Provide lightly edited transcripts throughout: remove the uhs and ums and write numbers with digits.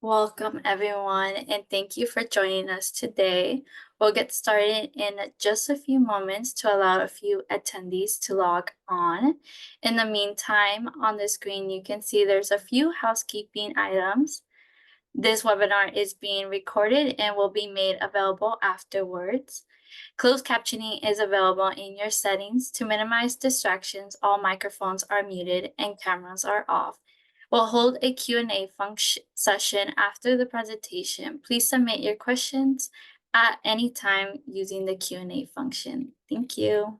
Welcome, everyone, and thank you for joining us today. We'll get started in just a few moments to allow a few attendees to log on. In the meantime, on the screen, you can see there's a few housekeeping items. This webinar is being recorded and will be made available afterwards. Closed captioning is available in your settings. To minimize distractions, all microphones are muted and cameras are off. We'll hold a Q&A session after the presentation. Please submit your questions at any time using the Q&A function. Thank you.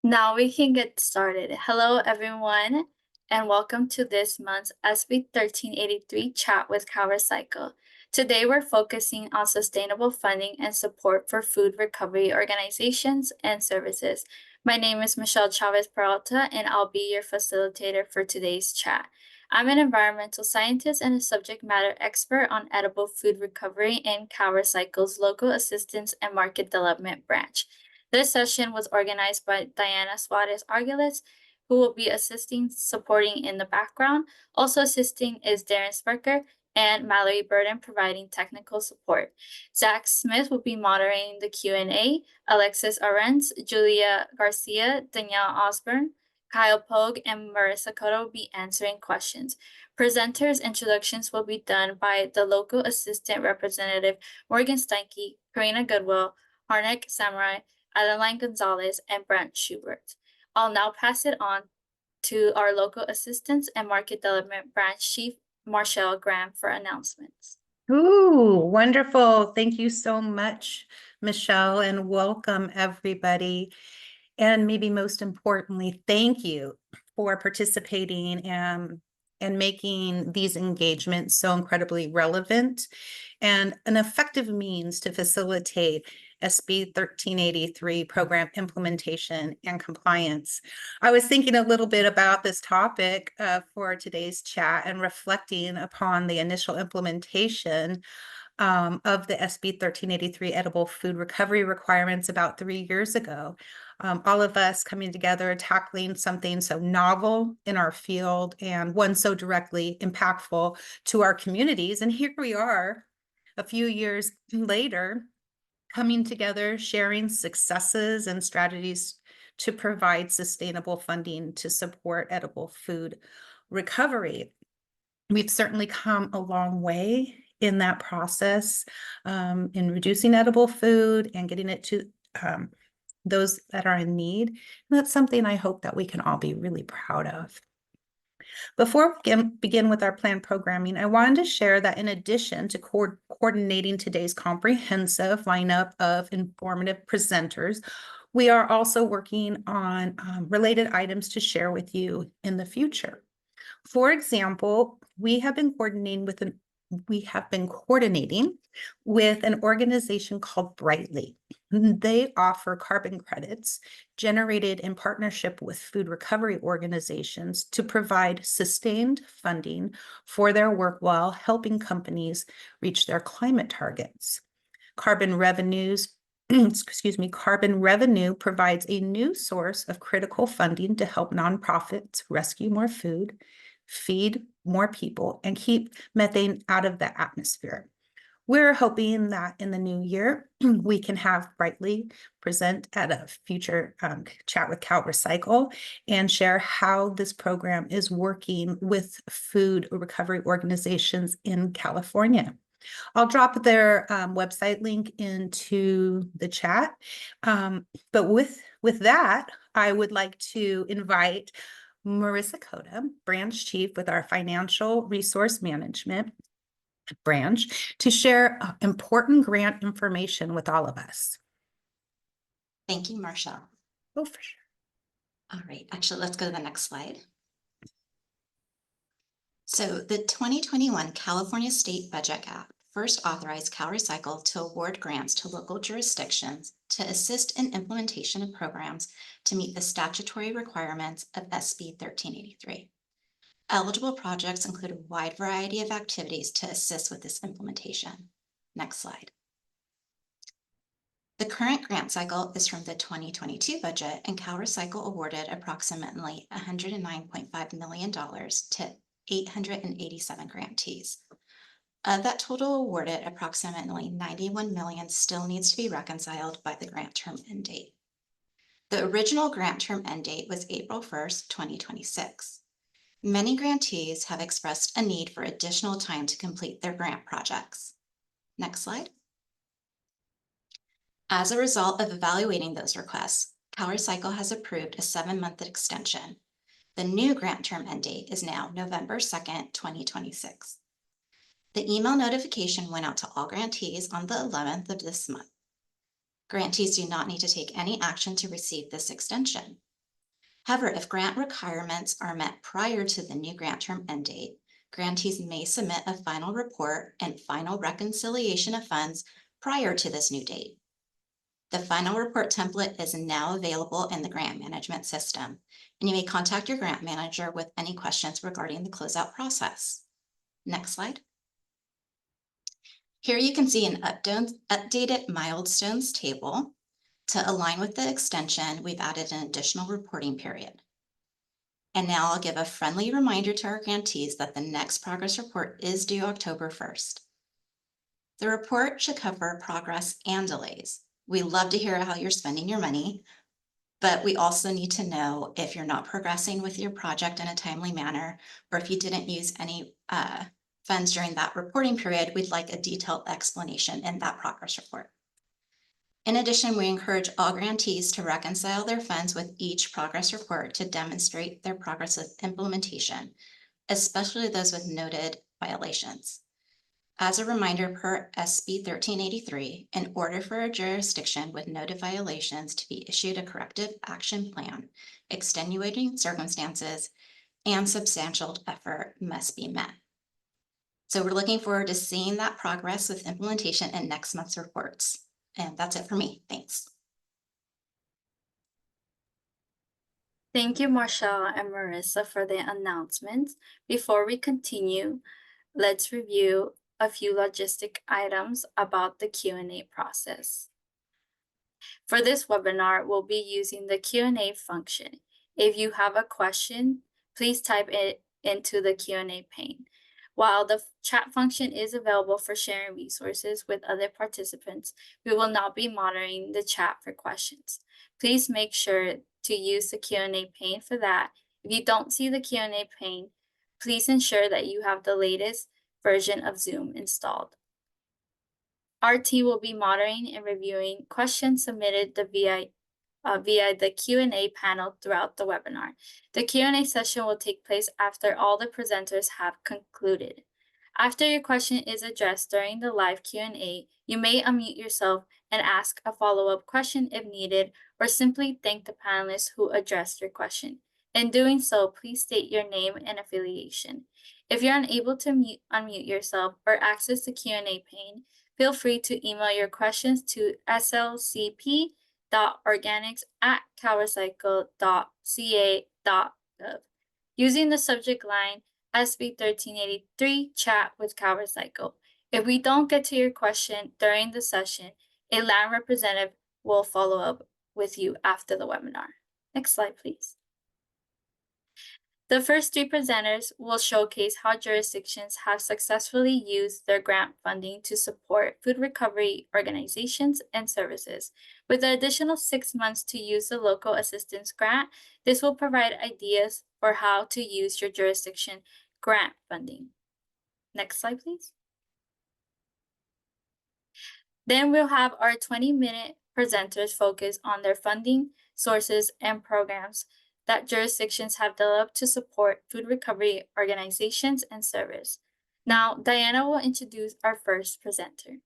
Now we can get started. Hello, everyone, and welcome to this month's SB 1383 chat with CalRecycle. Today, we're focusing on sustainable funding and support for food recovery organizations and services. My name is Michelle Chavez Peralta, and I'll be your facilitator for today's chat. I'm an environmental scientist and a subject matter expert on edible food recovery in CalRecycle's local assistance and market development branch. This session was organized by Diana Suarez Arguelles, who will be supporting in the background. Also assisting is Darren Sparker and Mallory Burden providing technical support. Zach Smith will be moderating the Q&A. Alexis Arends, Julia Garcia, Danielle Osborne, Kyle Pogue, and Marissa Cotto will be answering questions. Presenters' introductions will be done by the local assistant representative Morgan Steinke, Karina Goodwill, Harnik Samurai, Adeline Gonzalez, and Brent Schubert. I'll now pass it on to our local assistance and market development branch chief, Marshall Graham, for announcements. Ooh, wonderful. Thank you so much, Michelle, and welcome everybody. And maybe most importantly, thank you for participating and making these engagements so incredibly relevant and an effective means to facilitate SB 1383 program implementation and compliance. I was thinking a little bit about this topic for today's chat and reflecting upon the initial implementation of the SB 1383 edible food recovery requirements about 3 years ago. All of us coming together, tackling something so novel in our field and one so directly impactful to our communities. And here we are a few years later, coming together, sharing successes and strategies to provide sustainable funding to support edible food recovery. We've certainly come a long way in that process, in reducing edible food and getting it to those that are in need. And that's something I hope that we can all be really proud of. Before we begin with our planned programming, I wanted to share that in addition to coordinating today's comprehensive lineup of informative presenters, we are also working on related items to share with you in the future. For example, we have been coordinating with an organization called Brightly. They offer carbon credits generated in partnership with food recovery organizations to provide sustained funding for their work while helping companies reach their climate targets. Carbon revenues excuse me, carbon revenue provides a new source of critical funding to help nonprofits rescue more food, feed more people, and keep methane out of the atmosphere. We're hoping that in the new year, we can have Brightly present at a future chat with CalRecycle and share how this program is working with food recovery organizations in California. I'll drop their website link into the chat. But with that, I would like to invite Marissa Coda, branch chief with our financial resource management branch, to share important grant information with all of us. Thank you, Marshall. Oh, for sure. All right, actually, let's go to the next slide. So the 2021 California State Budget Act first authorized CalRecycle to award grants to local jurisdictions to assist in implementation of programs to meet the statutory requirements of SB 1383. Eligible projects include a wide variety of activities to assist with this implementation. Next slide. The current grant cycle is from the 2022 budget, and CalRecycle awarded approximately $109.5 million to 887 grantees. Of that total awarded, approximately 91 million still needs to be reconciled by the grant term end date. The original grant term end date was April 1st, 2026. Many grantees have expressed a need for additional time to complete their grant projects. Next slide. As a result of evaluating those requests, CalRecycle has approved a 7-month extension. The new grant term end date is now November 2nd, 2026. The email notification went out to all grantees on the 11th of this month. Grantees do not need to take any action to receive this extension. However, if grant requirements are met prior to the new grant term end date, grantees may submit a final report and final reconciliation of funds prior to this new date. The final report template is now available in the grant management system, and you may contact your grant manager with any questions regarding the closeout process. Next slide. Here you can see an updated milestones table. To align with the extension, we've added an additional reporting period. And now I'll give a friendly reminder to our grantees that the next progress report is due October 1st. The report should cover progress and delays. We love to hear how you're spending your money, but we also need to know if you're not progressing with your project in a timely manner, or if you didn't use any funds during that reporting period. We'd like a detailed explanation in that progress report. In addition, we encourage all grantees to reconcile their funds with each progress report to demonstrate their progress with implementation, especially those with noted violations. As a reminder, per SB 1383, in order for a jurisdiction with noted violations to be issued a corrective action plan, extenuating circumstances and substantial effort must be met. So we're looking forward to seeing that progress with implementation in next month's reports. And that's it for me. Thanks. Thank you, Marshall and Marissa, for the announcements. Before we continue, let's review a few logistic items about the Q&A process. For this webinar, we'll be using the Q&A function. If you have a question, please type it into the Q&A pane. While the chat function is available for sharing resources with other participants, we will not be monitoring the chat for questions. Please make sure to use the Q&A pane for that. If you don't see the Q&A pane, please ensure that you have the latest version of Zoom installed. Our team will be monitoring and reviewing questions submitted via the Q&A panel throughout the webinar. The Q&A session will take place after all the presenters have concluded. After your question is addressed during the live Q&A, you may unmute yourself and ask a follow-up question if needed, or simply thank the panelists who addressed your question. In doing so, please state your name and affiliation. If you're unable to unmute yourself or access the Q&A pane, feel free to email your questions to slcp.organics@calrecycle.ca.gov using the subject line SB 1383 chat with CalRecycle. If we don't get to your question during the session, A land representative will follow up with you after the webinar. Next slide, please. The first three presenters will showcase how jurisdictions have successfully used their grant funding to support food recovery organizations and services. With the additional 6 months to use the local assistance grant, this will provide ideas for how to use your jurisdiction grant funding. Next slide, please. Then we'll have our 20-minute presenters focus on their funding, sources, and programs that jurisdictions have developed to support food recovery organizations and service. Now, Diana will introduce our first presenter.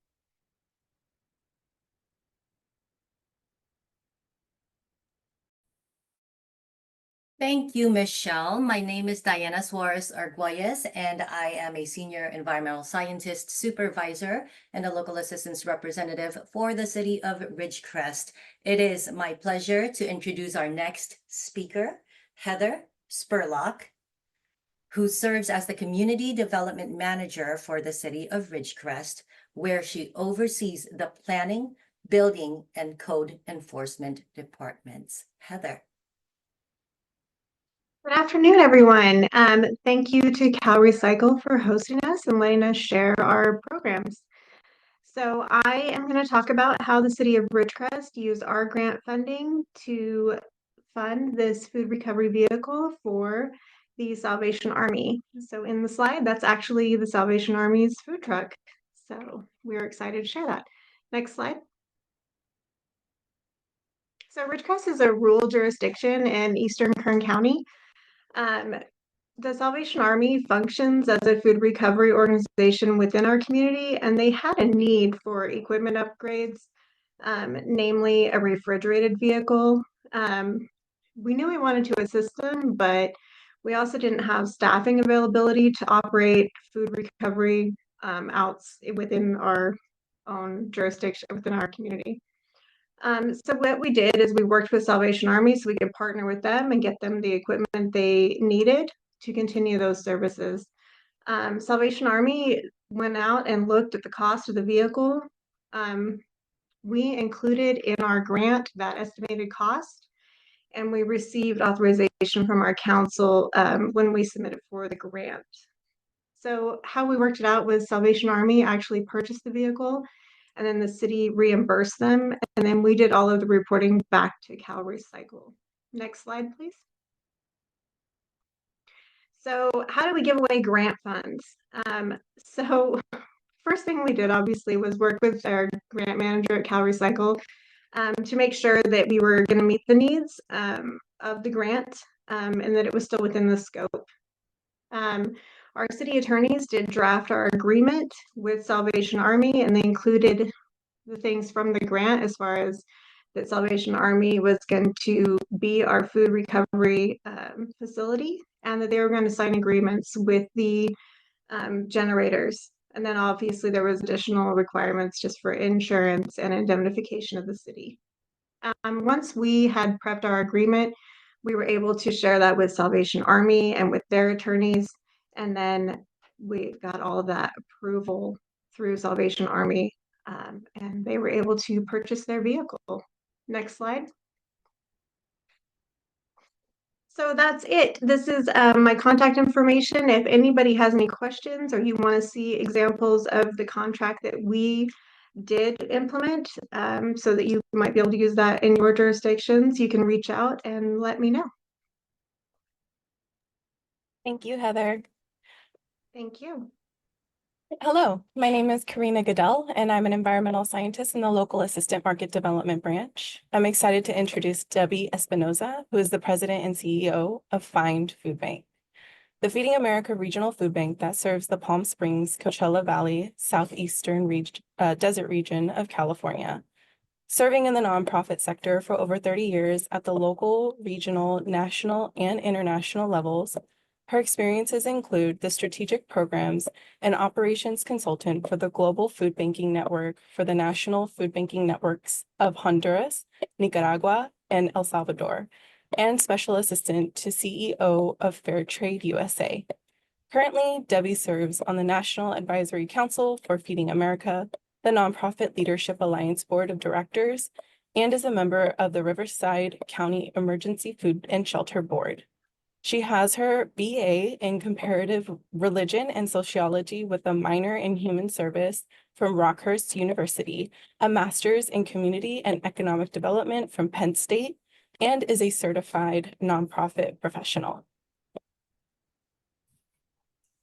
Thank you, Michelle. My name is Diana Suarez Arguelles, and I am a senior environmental scientist supervisor and a local assistance representative for the city of Ridgecrest. It is my pleasure to introduce our next speaker, Heather Spurlock, who serves as the community development manager for the city of Ridgecrest, where she oversees the planning, building, and code enforcement departments. Heather. Good afternoon, everyone. Thank you to CalRecycle for hosting us and letting us share our programs. So I am going to talk about how the city of Ridgecrest used our grant funding to fund this food recovery vehicle for the Salvation Army. So in the slide, that's actually the Salvation Army's food truck. So we're excited to share that. Next slide. So Ridgecrest is a rural jurisdiction in eastern Kern County. The Salvation Army functions as a food recovery organization within our community, and they had a need for equipment upgrades, namely a refrigerated vehicle. We knew we wanted to assist them, but we also didn't have staffing availability to operate food recovery out within our own jurisdiction, within our community. So what we did is we worked with Salvation Army so we could partner with them and get them the equipment they needed to continue those services. Salvation Army went out and looked at the cost of the vehicle. We included in our grant that estimated cost, and we received authorization from our council when we submitted for the grant. So how we worked it out was Salvation Army actually purchased the vehicle, and then the city reimbursed them, and then we did all of the reporting back to CalRecycle. Next slide, please. So how do we give away grant funds? So first thing we did, obviously, was work with our grant manager at CalRecycle to make sure that we were going to meet the needs of the grant and that it was still within the scope. Our city attorneys did draft our agreement with Salvation Army, and they included the things from the grant as far as that Salvation Army was going to be our food recovery facility, and that they were going to sign agreements with the generators. And then obviously there was additional requirements just for insurance and indemnification of the city. Once we had prepped our agreement, we were able to share that with Salvation Army and with their attorneys. And then we got all of that approval through Salvation Army, and they were able to purchase their vehicle. Next slide. So that's it. This is my contact information. If anybody has any questions or you want to see examples of the contract that we did implement so that you might be able to use that in your jurisdictions, you can reach out and let me know. Thank you, Heather. Thank you. Hello, my name is Karina Goodell, and I'm an environmental scientist in the local assistant market development branch. I'm excited to introduce Debbie Espinoza, who is the president and CEO of Find Food Bank, the Feeding America regional food bank that serves the Palm Springs, Coachella Valley, southeastern desert region of California. Serving in the nonprofit sector for over 30 years at the local, regional, national, and international levels, her experiences include the strategic programs and operations consultant for the Global Food Banking Network for the National Food Banking Networks of Honduras, Nicaragua, and El Salvador, and special assistant to CEO of Fair Trade USA. Currently, Debbie serves on the National Advisory Council for Feeding America, the Nonprofit Leadership Alliance Board of Directors, and is a member of the Riverside County Emergency Food and Shelter Board. She has her BA in Comparative Religion and Sociology with a minor in Human Service from Rockhurst University, a master's in Community and Economic Development from Penn State, and is a certified nonprofit professional.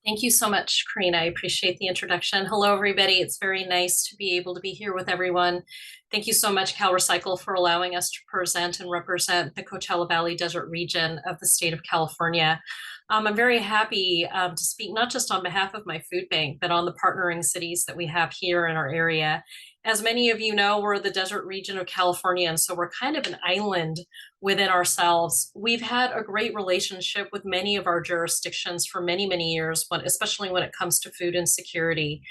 Thank you so much, Karina. I appreciate the introduction. Hello, everybody. It's very nice to be able to be here with everyone. Thank you so much, CalRecycle, for allowing us to present and represent the Coachella Valley Desert region of the state of California. I'm very happy to speak not just on behalf of my food bank, but on the partnering cities that we have here in our area. As many of you know, we're the desert region of California, and so we're kind of an island within ourselves. We've had a great relationship with many of our jurisdictions for many, many years, especially when it comes to food insecurity.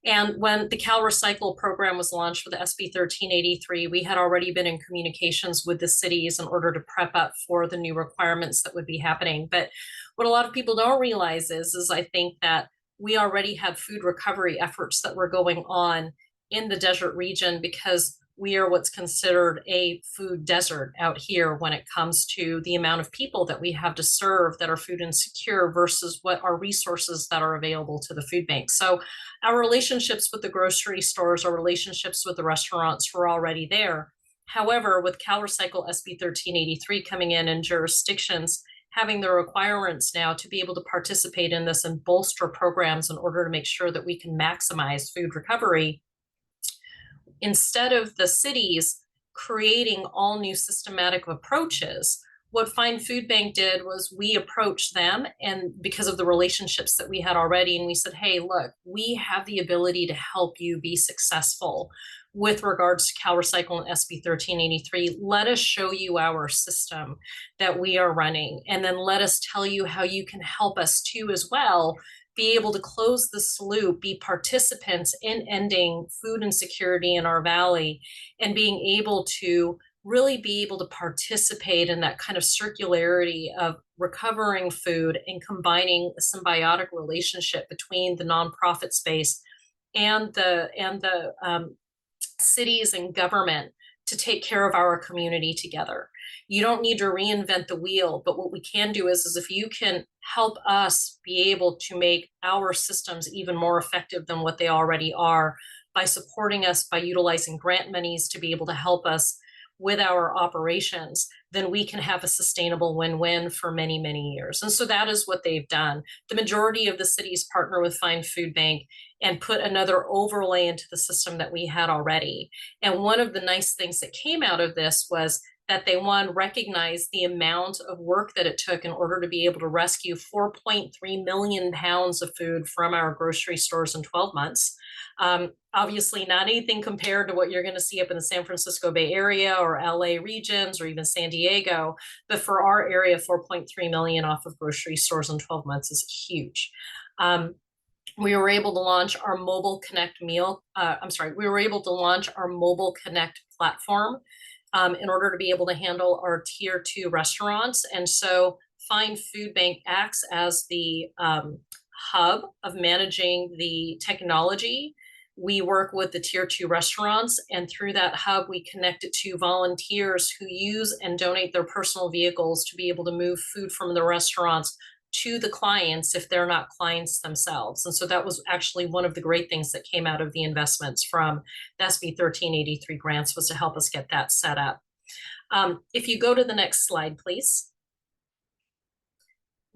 And when the CalRecycle program was launched with SB 1383, we had already been in communications with the cities in order to prep up for the new requirements that would be happening. But what a lot of people don't realize is I think that we already have food recovery efforts that were going on in the desert region, because we are what's considered a food desert out here when it comes to the amount of people that we have to serve that are food insecure versus what are resources that are available to the food bank. So our relationships with the grocery stores, our relationships with the restaurants were already there. However, with CalRecycle SB 1383 coming in and jurisdictions having the requirements now to be able to participate in this and bolster programs in order to make sure that we can maximize food recovery, instead of the cities creating all new systematic approaches, what Find Food Bank did was we approached them, and because of the relationships that we had already, and we said, hey, look, we have the ability to help you be successful with regards to CalRecycle and SB 1383. Let us show you our system that we are running, and then let us tell you how you can help us too as well, be able to close this loop, be participants in ending food insecurity in our valley, and being able to really be able to participate in that kind of circularity of recovering food and combining a symbiotic relationship between the nonprofit space and the cities and government to take care of our community together. You don't need to reinvent the wheel, but what we can do is if you can help us be able to make our systems even more effective than what they already are by supporting us, by utilizing grant monies to be able to help us with our operations, then we can have a sustainable win-win for many, many years. And so that is what they've done. The majority of the cities partner with Find Food Bank and put another overlay into the system that we had already. And one of the nice things that came out of this was that they, one, recognized the amount of work that it took in order to be able to rescue 4.3 million pounds of food from our grocery stores in 12 months. Obviously not anything compared to what you're going to see up in the San Francisco Bay Area or LA regions or even San Diego, but for our area, 4.3 million off of grocery stores in 12 months is huge. We were able to launch our Mobile Connect we were able to launch our Mobile Connect platform in order to be able to handle our tier 2 restaurants. And so Find Food Bank acts as the hub of managing the technology. We work with the tier 2 restaurants, and through that hub, we connect it to volunteers who use and donate their personal vehicles to be able to move food from the restaurants to the clients if they're not clients themselves. And so that was actually one of the great things that came out of the investments from the SB 1383 grants, was to help us get that set up. If you go to the next slide, please.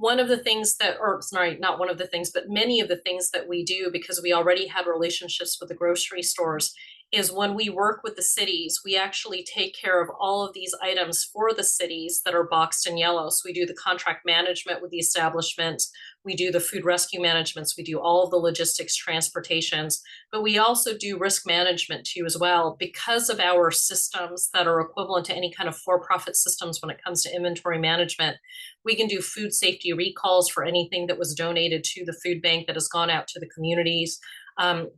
One of the things that, or sorry, not one of the things, but many of the things that we do, because we already had relationships with the grocery stores, is when we work with the cities, we actually take care of all of these items for the cities that are boxed in yellow. So we do the contract management with the establishments, we do the food rescue managements, we do all of the logistics, transportations, but we also do risk management too as well, because of our systems that are equivalent to any kind of for-profit systems when it comes to inventory management. We can do food safety recalls for anything that was donated to the food bank that has gone out to the communities.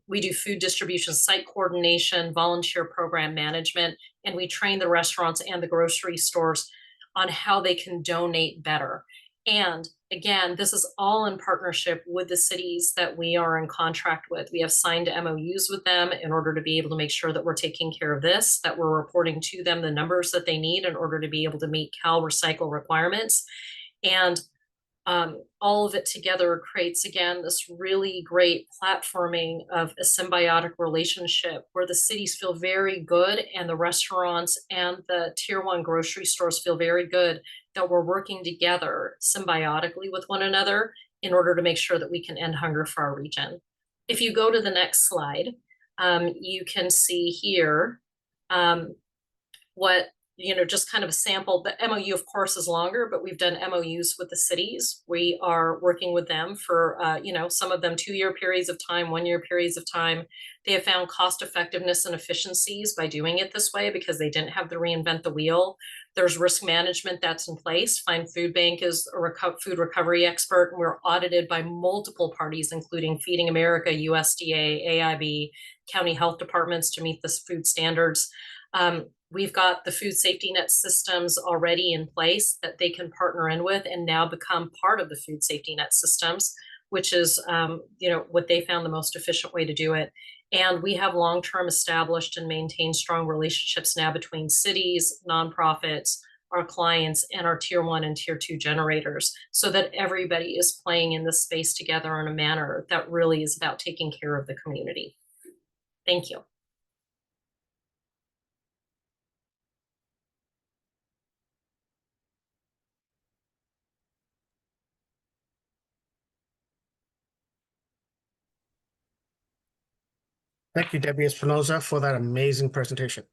We do food distribution, site coordination, volunteer program management, and we train the restaurants and the grocery stores on how they can donate better. And again, this is all in partnership with the cities that we are in contract with. We have signed MOUs with them in order to be able to make sure that we're taking care of this, that we're reporting to them the numbers that they need in order to be able to meet CalRecycle requirements. And all of it together creates, again, this really great platforming of a symbiotic relationship where the cities feel very good and the restaurants and the tier one grocery stores feel very good that we're working together symbiotically with one another in order to make sure that we can end hunger for our region. If you go to the next slide, you can see here what, just kind of a sample. The MOU, of course, is longer, but we've done MOUs with the cities. We are working with them for, some of them 2-year periods of time, 1-year periods of time. They have found cost effectiveness and efficiencies by doing it this way because they didn't have to reinvent the wheel. There's risk management that's in place. Fine Food Bank is a food recovery expert, and we're audited by multiple parties, including Feeding America, USDA, AIB, county health departments to meet the food standards. We've got the food safety net systems already in place that they can partner in with and now become part of the food safety net systems, which is, what they found the most efficient way to do it. And we have long-term established and maintained strong relationships now between cities, nonprofits, our clients, and our tier 1 and tier 2 generators, so that everybody is playing in this space together in a manner that really is about taking care of the community. Thank you. Thank you, Debbie Espinoza, for that amazing presentation.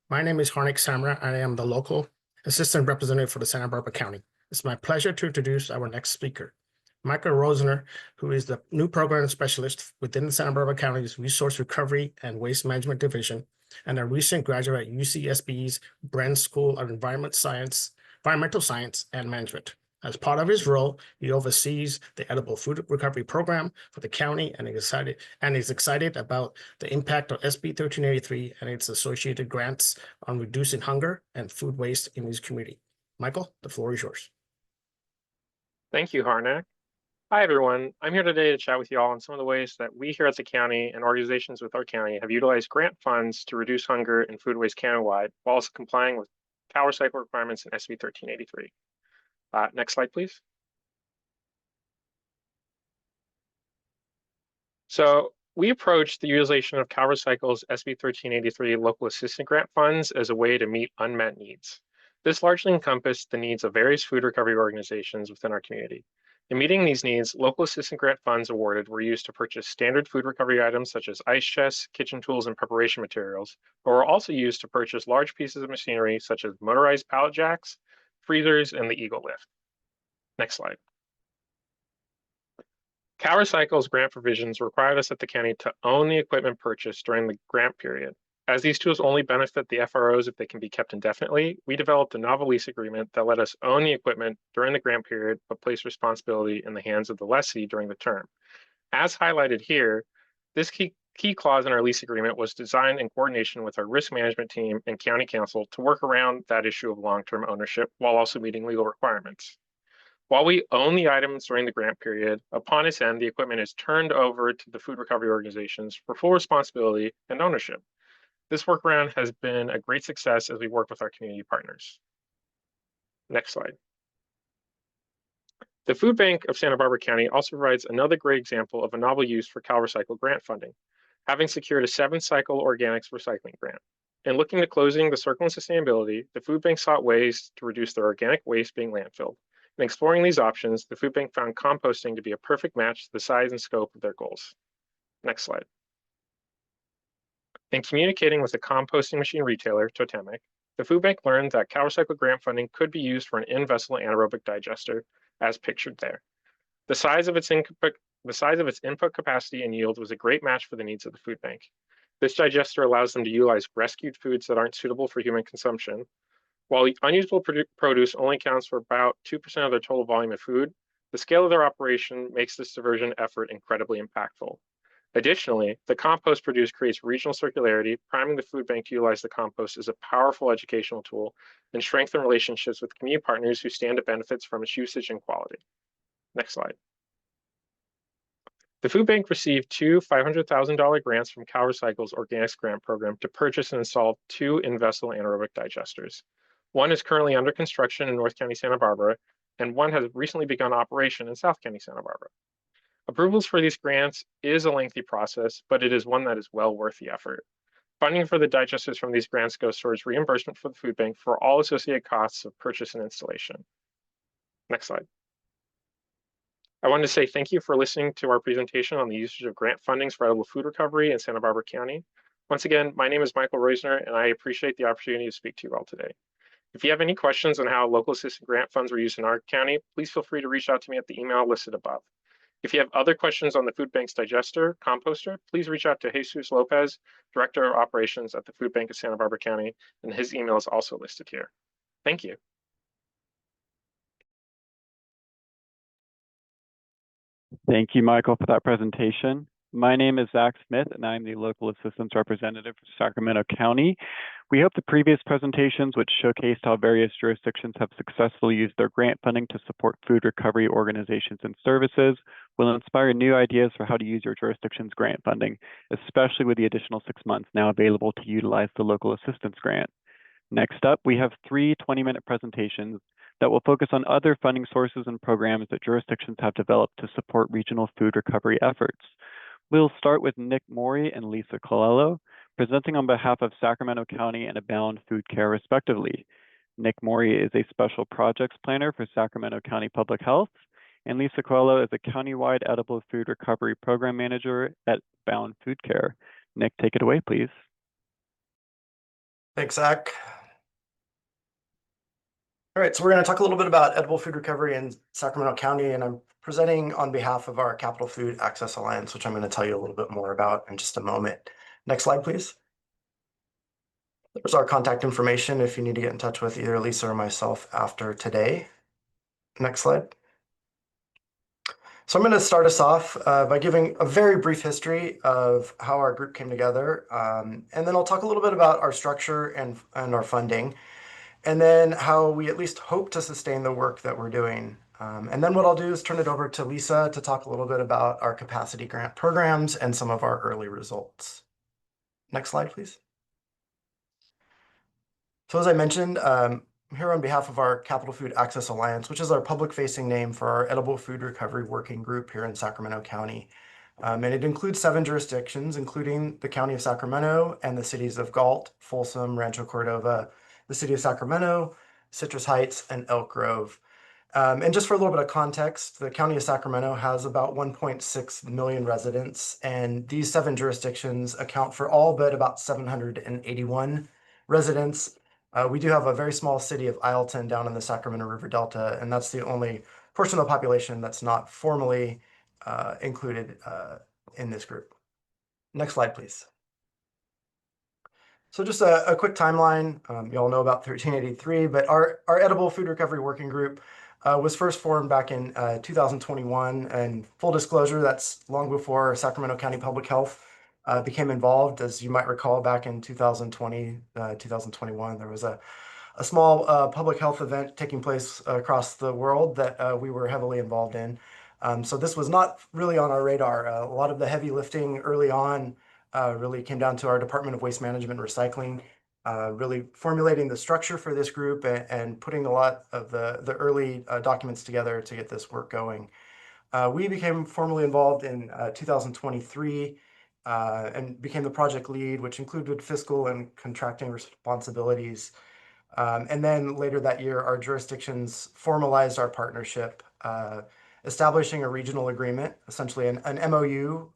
My name is Harnik Samra, and I am the local assistant representative for the Santa Barbara County. It's my pleasure to introduce our next speaker, Michael Rosner, who is the new program specialist within the Santa Barbara County's Resource Recovery and Waste Management Division, and a recent graduate at UCSB's Bren School of Environmental Science and Management. As part of his role, he oversees the Edible Food Recovery Program for the county and is excited about the impact of SB 1383 and its associated grants on reducing hunger and food waste in his community. Michael, the floor is yours. Thank you, Harnack. Hi, everyone. I'm here today to chat with you all on some of the ways that we here at the county and organizations with our county have utilized grant funds to reduce hunger and food waste countywide while also complying with CalRecycle requirements in SB 1383. Next slide, please. So we approached the utilization of CalRecycle's SB 1383 local assistance grant funds as a way to meet unmet needs. This largely encompassed the needs of various food recovery organizations within our community. In meeting these needs, local assistance grant funds awarded were used to purchase standard food recovery items such as ice chests, kitchen tools, and preparation materials, but were also used to purchase large pieces of machinery such as motorized pallet jacks, freezers, and the Eagle Lift. Next slide. CalRecycle's grant provisions required us at the county to own the equipment purchased during the grant period. As these tools only benefit the FROs if they can be kept indefinitely, we developed a novel lease agreement that let us own the equipment during the grant period, but place responsibility in the hands of the lessee during the term. As highlighted here, this key clause in our lease agreement was designed in coordination with our risk management team and county council to work around that issue of long-term ownership while also meeting legal requirements. While we own the items during the grant period, upon its end, the equipment is turned over to the food recovery organizations for full responsibility and ownership. This workaround has been a great success as we work with our community partners. Next slide. The Food Bank of Santa Barbara County also provides another great example of a novel use for CalRecycle grant funding, having secured a 7-cycle organics recycling grant. In looking to closing the circle in sustainability, the Food Bank sought ways to reduce their organic waste being landfilled. In exploring these options, the Food Bank found composting to be a perfect match to the size and scope of their goals. Next slide. In communicating with the composting machine retailer, Totemic, the Food Bank learned that CalRecycle grant funding could be used for an in-vessel anaerobic digester, as pictured there. The size of its input capacity and yield was a great match for the needs of the Food Bank. This digester allows them to utilize rescued foods that aren't suitable for human consumption. While unusable produce only accounts for about 2% of their total volume of food, the scale of their operation makes this diversion effort incredibly impactful. Additionally, the compost produced creates regional circularity, priming the food bank to utilize the compost as a powerful educational tool and strengthen relationships with community partners who stand to benefits from its usage and quality. Next slide. The food bank received two $500,000 grants from CalRecycle's Organics Grant Program to purchase and install two in-vessel anaerobic digesters. One is currently under construction in North County, Santa Barbara, and one has recently begun operation in South County, Santa Barbara. Approvals for these grants is a lengthy process, but it is one that is well worth the effort. Funding for the digesters from these grants goes towards reimbursement for the food bank for all associated costs of purchase and installation. Next slide. I wanted to say thank you for listening to our presentation on the usage of grant fundings for edible food recovery in Santa Barbara County. Once again, my name is Michael Reusner, and I appreciate the opportunity to speak to you all today. If you have any questions on how local assistance grant funds were used in our county, please feel free to reach out to me at the email listed above. If you have other questions on the food bank's digester, composter, please reach out to Jesus Lopez, Director of Operations at the Food Bank of Santa Barbara County, and his email is also listed here. Thank you. Thank you, Michael, for that presentation. My name is Zach Smith, and I'm the Local Assistance Representative for Sacramento County. We hope the previous presentations, which showcased how various jurisdictions have successfully used their grant funding to support food recovery organizations and services, will inspire new ideas for how to use your jurisdiction's grant funding, especially with the additional 6 months now available to utilize the local assistance grant. Next up, we have 3 20-minute presentations that will focus on other funding sources and programs that jurisdictions have developed to support regional food recovery efforts. We'll start with Nick Morey and Lisa Colello, presenting on behalf of Sacramento County and Abound Food Care, respectively. Nick Morey is a special projects planner for Sacramento County Public Health, and Lisa Colello is a countywide edible food recovery program manager at Abound Food Care. Nick, take it away, please. Thanks, Zach. All right, so we're going to talk a little bit about edible food recovery in Sacramento County, and I'm presenting on behalf of our Capital Food Access Alliance, which I'm going to tell you a little bit more about in just a moment. Next slide, please. There's our contact information if you need to get in touch with either Lisa or myself after today. Next slide. So I'm going to start us off by giving a very brief history of how our group came together, and then I'll talk a little bit about our structure and our funding, and then how we at least hope to sustain the work that we're doing. And then what I'll do is turn it over to Lisa to talk a little bit about our capacity grant programs and some of our early results. Next slide, please. So as I mentioned, I'm here on behalf of our Capital Food Access Alliance, which is our public-facing name for our edible food recovery working group here in Sacramento County. And it includes 7 jurisdictions, including the County of Sacramento and the cities of Galt, Folsom, Rancho Cordova, the city of Sacramento, Citrus Heights, and Elk Grove. And just for a little bit of context, the County of Sacramento has about 1.6 million residents, and these 7 jurisdictions account for all but about 781 residents. We do have a very small city of Ileton down in the Sacramento River Delta, and that's the only portion of the population that's not formally included in this group. Next slide, please. So just a quick timeline. You all know about 1383, but our Edible Food Recovery Working Group was first formed back in 2021. And full disclosure, that's long before Sacramento County Public Health became involved. As you might recall, back in 2020, 2021, there was a small public health event taking place across the world that we were heavily involved in. So this was not really on our radar. A lot of the heavy lifting early on really came down to our Department of Waste Management and Recycling, really formulating the structure for this group and putting a lot of the early documents together to get this work going. We became formally involved in 2023 and became the project lead, which included fiscal and contracting responsibilities. And then later that year, our jurisdictions formalized our partnership, establishing a regional agreement, essentially an MOU,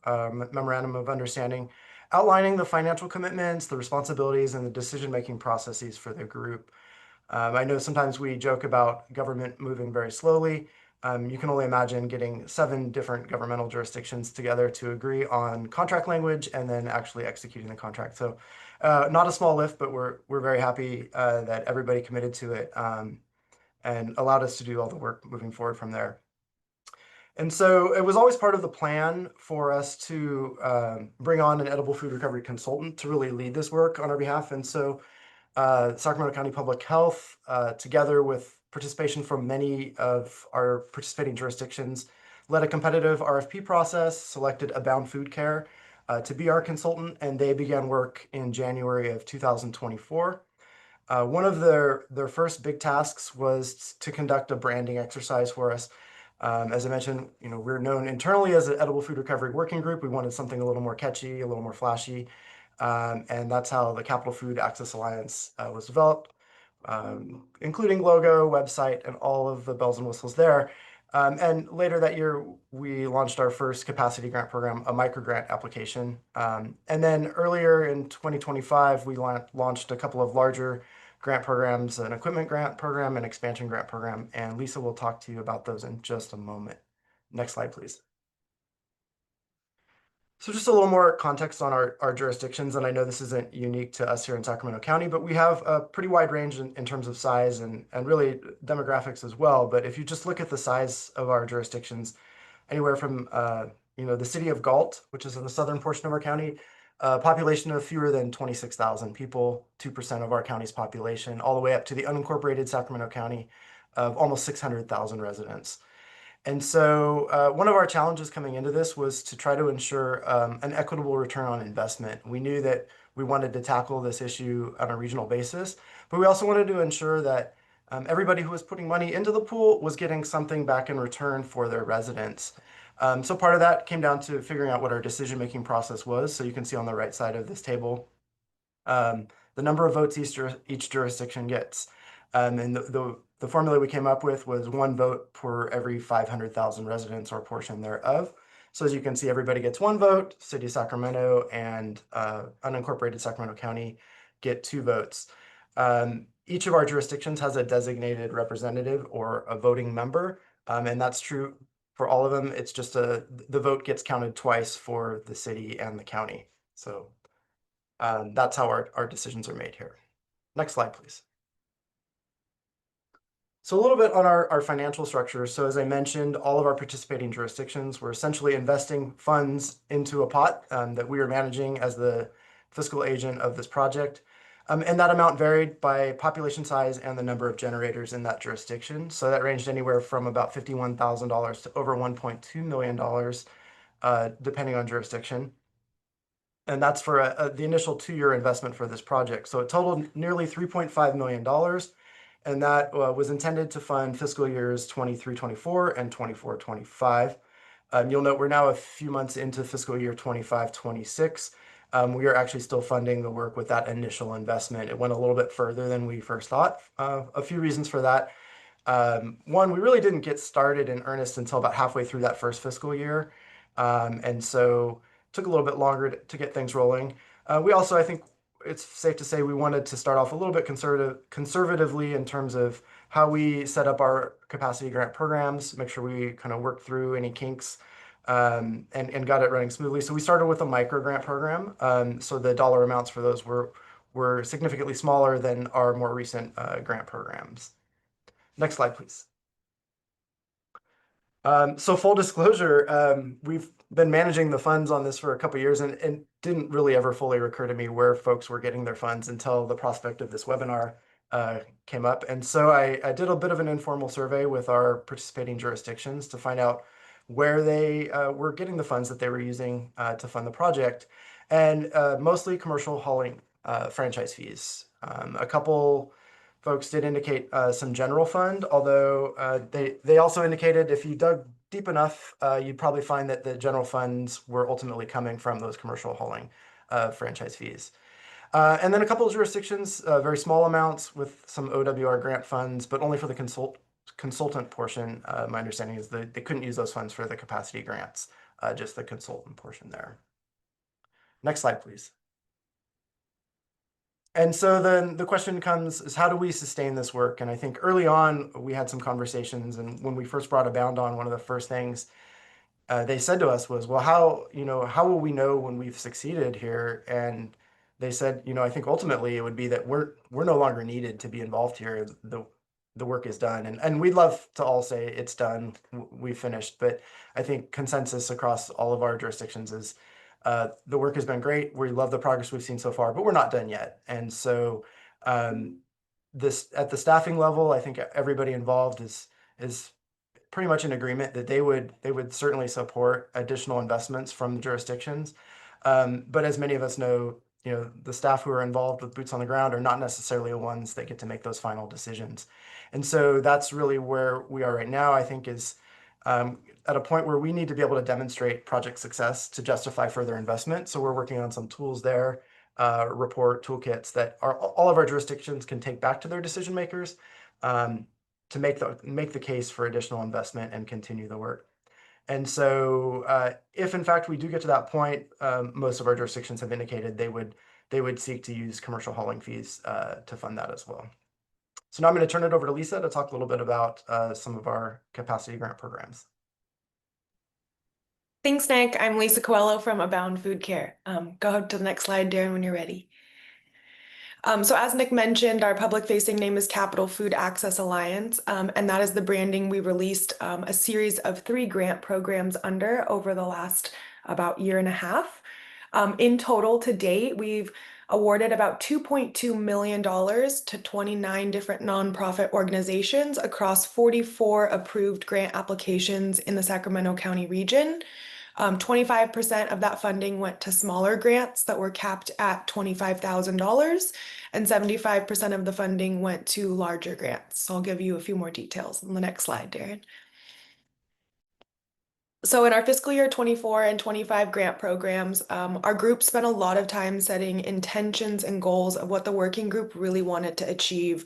Memorandum of Understanding, outlining the financial commitments, the responsibilities, and the decision-making processes for the group. I know sometimes we joke about government moving very slowly. You can only imagine getting 7 different governmental jurisdictions together to agree on contract language and then actually executing the contract. So not a small lift, but we're very happy that everybody committed to it and allowed us to do all the work moving forward from there. And so it was always part of the plan for us to bring on an edible food recovery consultant to really lead this work on our behalf. And so Sacramento County Public Health, together with participation from many of our participating jurisdictions, led a competitive RFP process, selected Abound Food Care to be our consultant, and they began work in January of 2024. One of their first big tasks was to conduct a branding exercise for us. As I mentioned, we're known internally as an edible food recovery working group. We wanted something a little more catchy, a little more flashy. And that's how the Capital Food Access Alliance was developed, including logo, website, and all of the bells and whistles there. And later that year, we launched our first capacity grant program, a microgrant application. And then earlier in 2025, we launched a couple of larger grant programs, an equipment grant program, an expansion grant program. And Lisa will talk to you about those in just a moment. Next slide, please. So just a little more context on our jurisdictions, and I know this isn't unique to us here in Sacramento County, but we have a pretty wide range in terms of size and really demographics as well. But if you just look at the size of our jurisdictions, anywhere from the city of Galt, which is in the southern portion of our county, a population of fewer than 26,000 people, 2% of our county's population, all the way up to the unincorporated Sacramento County of almost 600,000 residents. And so one of our challenges coming into this was to try to ensure an equitable return on investment. We knew that we wanted to tackle this issue on a regional basis, but we also wanted to ensure that everybody who was putting money into the pool was getting something back in return for their residents. So part of that came down to figuring out what our decision-making process was. So you can see on the right side of this table, the number of votes each jurisdiction gets. And the formula we came up with was 1 vote per every 500,000 residents or portion thereof. So as you can see, everybody gets 1 vote. City of Sacramento and unincorporated Sacramento County get 2 votes. Each of our jurisdictions has a designated representative or a voting member, and that's true for all of them. It's just the vote gets counted twice for the city and the county. So that's how our decisions are made here. Next slide, please. So a little bit on our financial structure. So as I mentioned, all of our participating jurisdictions were essentially investing funds into a pot that we are managing as the fiscal agent of this project. And that amount varied by population size and the number of generators in that jurisdiction. So that ranged anywhere from about $51,000 to over $1.2 million, depending on jurisdiction. And that's for the initial 2-year investment for this project. So it totaled nearly $3.5 million. And that was intended to fund fiscal years 23-24 and 24-25. You'll note we're now a few months into fiscal year 25-26. We are actually still funding the work with that initial investment. It went a little bit further than we first thought. A few reasons for that. One, we really didn't get started in earnest until about halfway through that first fiscal year. And so it took a little bit longer to get things rolling. We also, I think, it's safe to say we wanted to start off a little bit conservatively in terms of how we set up our capacity grant programs, make sure we kind of worked through any kinks and got it running smoothly. So we started with a micro grant program. So the dollar amounts for those were significantly smaller than our more recent grant programs. Next slide, please. So full disclosure, we've been managing the funds on this for a couple of years and didn't really ever fully recur to me where folks were getting their funds until the prospect of this webinar came up. And so I did a bit of an informal survey with our participating jurisdictions to find out where they were getting the funds that they were using to fund the project, and mostly commercial hauling franchise fees. A couple folks did indicate some general fund, although they also indicated if you dug deep enough, you'd probably find that the general funds were ultimately coming from those commercial hauling franchise fees. And then a couple of jurisdictions, very small amounts with some OWR grant funds, but only for the consultant portion. My understanding is that they couldn't use those funds for the capacity grants, just the consultant portion there. Next slide, please. And so then the question comes is, how do we sustain this work? And I think early on we had some conversations, and when we first brought Abound on, one of the first things they said to us was, well, how will we know when we've succeeded here? And they said, I think ultimately it would be that we're no longer needed to be involved here. the work is done. And we'd love to all say it's done, we finished, but I think consensus across all of our jurisdictions is the work has been great. We love the progress we've seen so far, but we're not done yet. And so this at the staffing level, I think everybody involved is pretty much in agreement that they would certainly support additional investments from the jurisdictions. But as many of us know, the staff who are involved with boots on the ground are not necessarily the ones that get to make those final decisions. And so that's really where we are right now, I think, is at a point where we need to be able to demonstrate project success to justify further investment. So we're working on some tools there, report toolkits that all of our jurisdictions can take back to their decision makers to make the case for additional investment and continue the work. And so if in fact we do get to that point, most of our jurisdictions have indicated they would seek to use commercial hauling fees to fund that as well. So now I'm going to turn it over to Lisa to talk a little bit about some of our capacity grant programs. Thanks, Nick. I'm Lisa Coelho from Abound Food Care. Go to the next slide, Darren, when you're ready. So as Nick mentioned, our public-facing name is Capital Food Access Alliance, and that is the branding we released a series of 3 grant programs under over the last about year and a half. In total, to date, we've awarded about $2.2 million to 29 different nonprofit organizations across 44 approved grant applications in the Sacramento County region. 25% of that funding went to smaller grants that were capped at $25,000, and 75% of the funding went to larger grants. So I'll give you a few more details on the next slide, Darren. So in our fiscal year 24 and 25 grant programs, our group spent a lot of time setting intentions and goals of what the working group really wanted to achieve.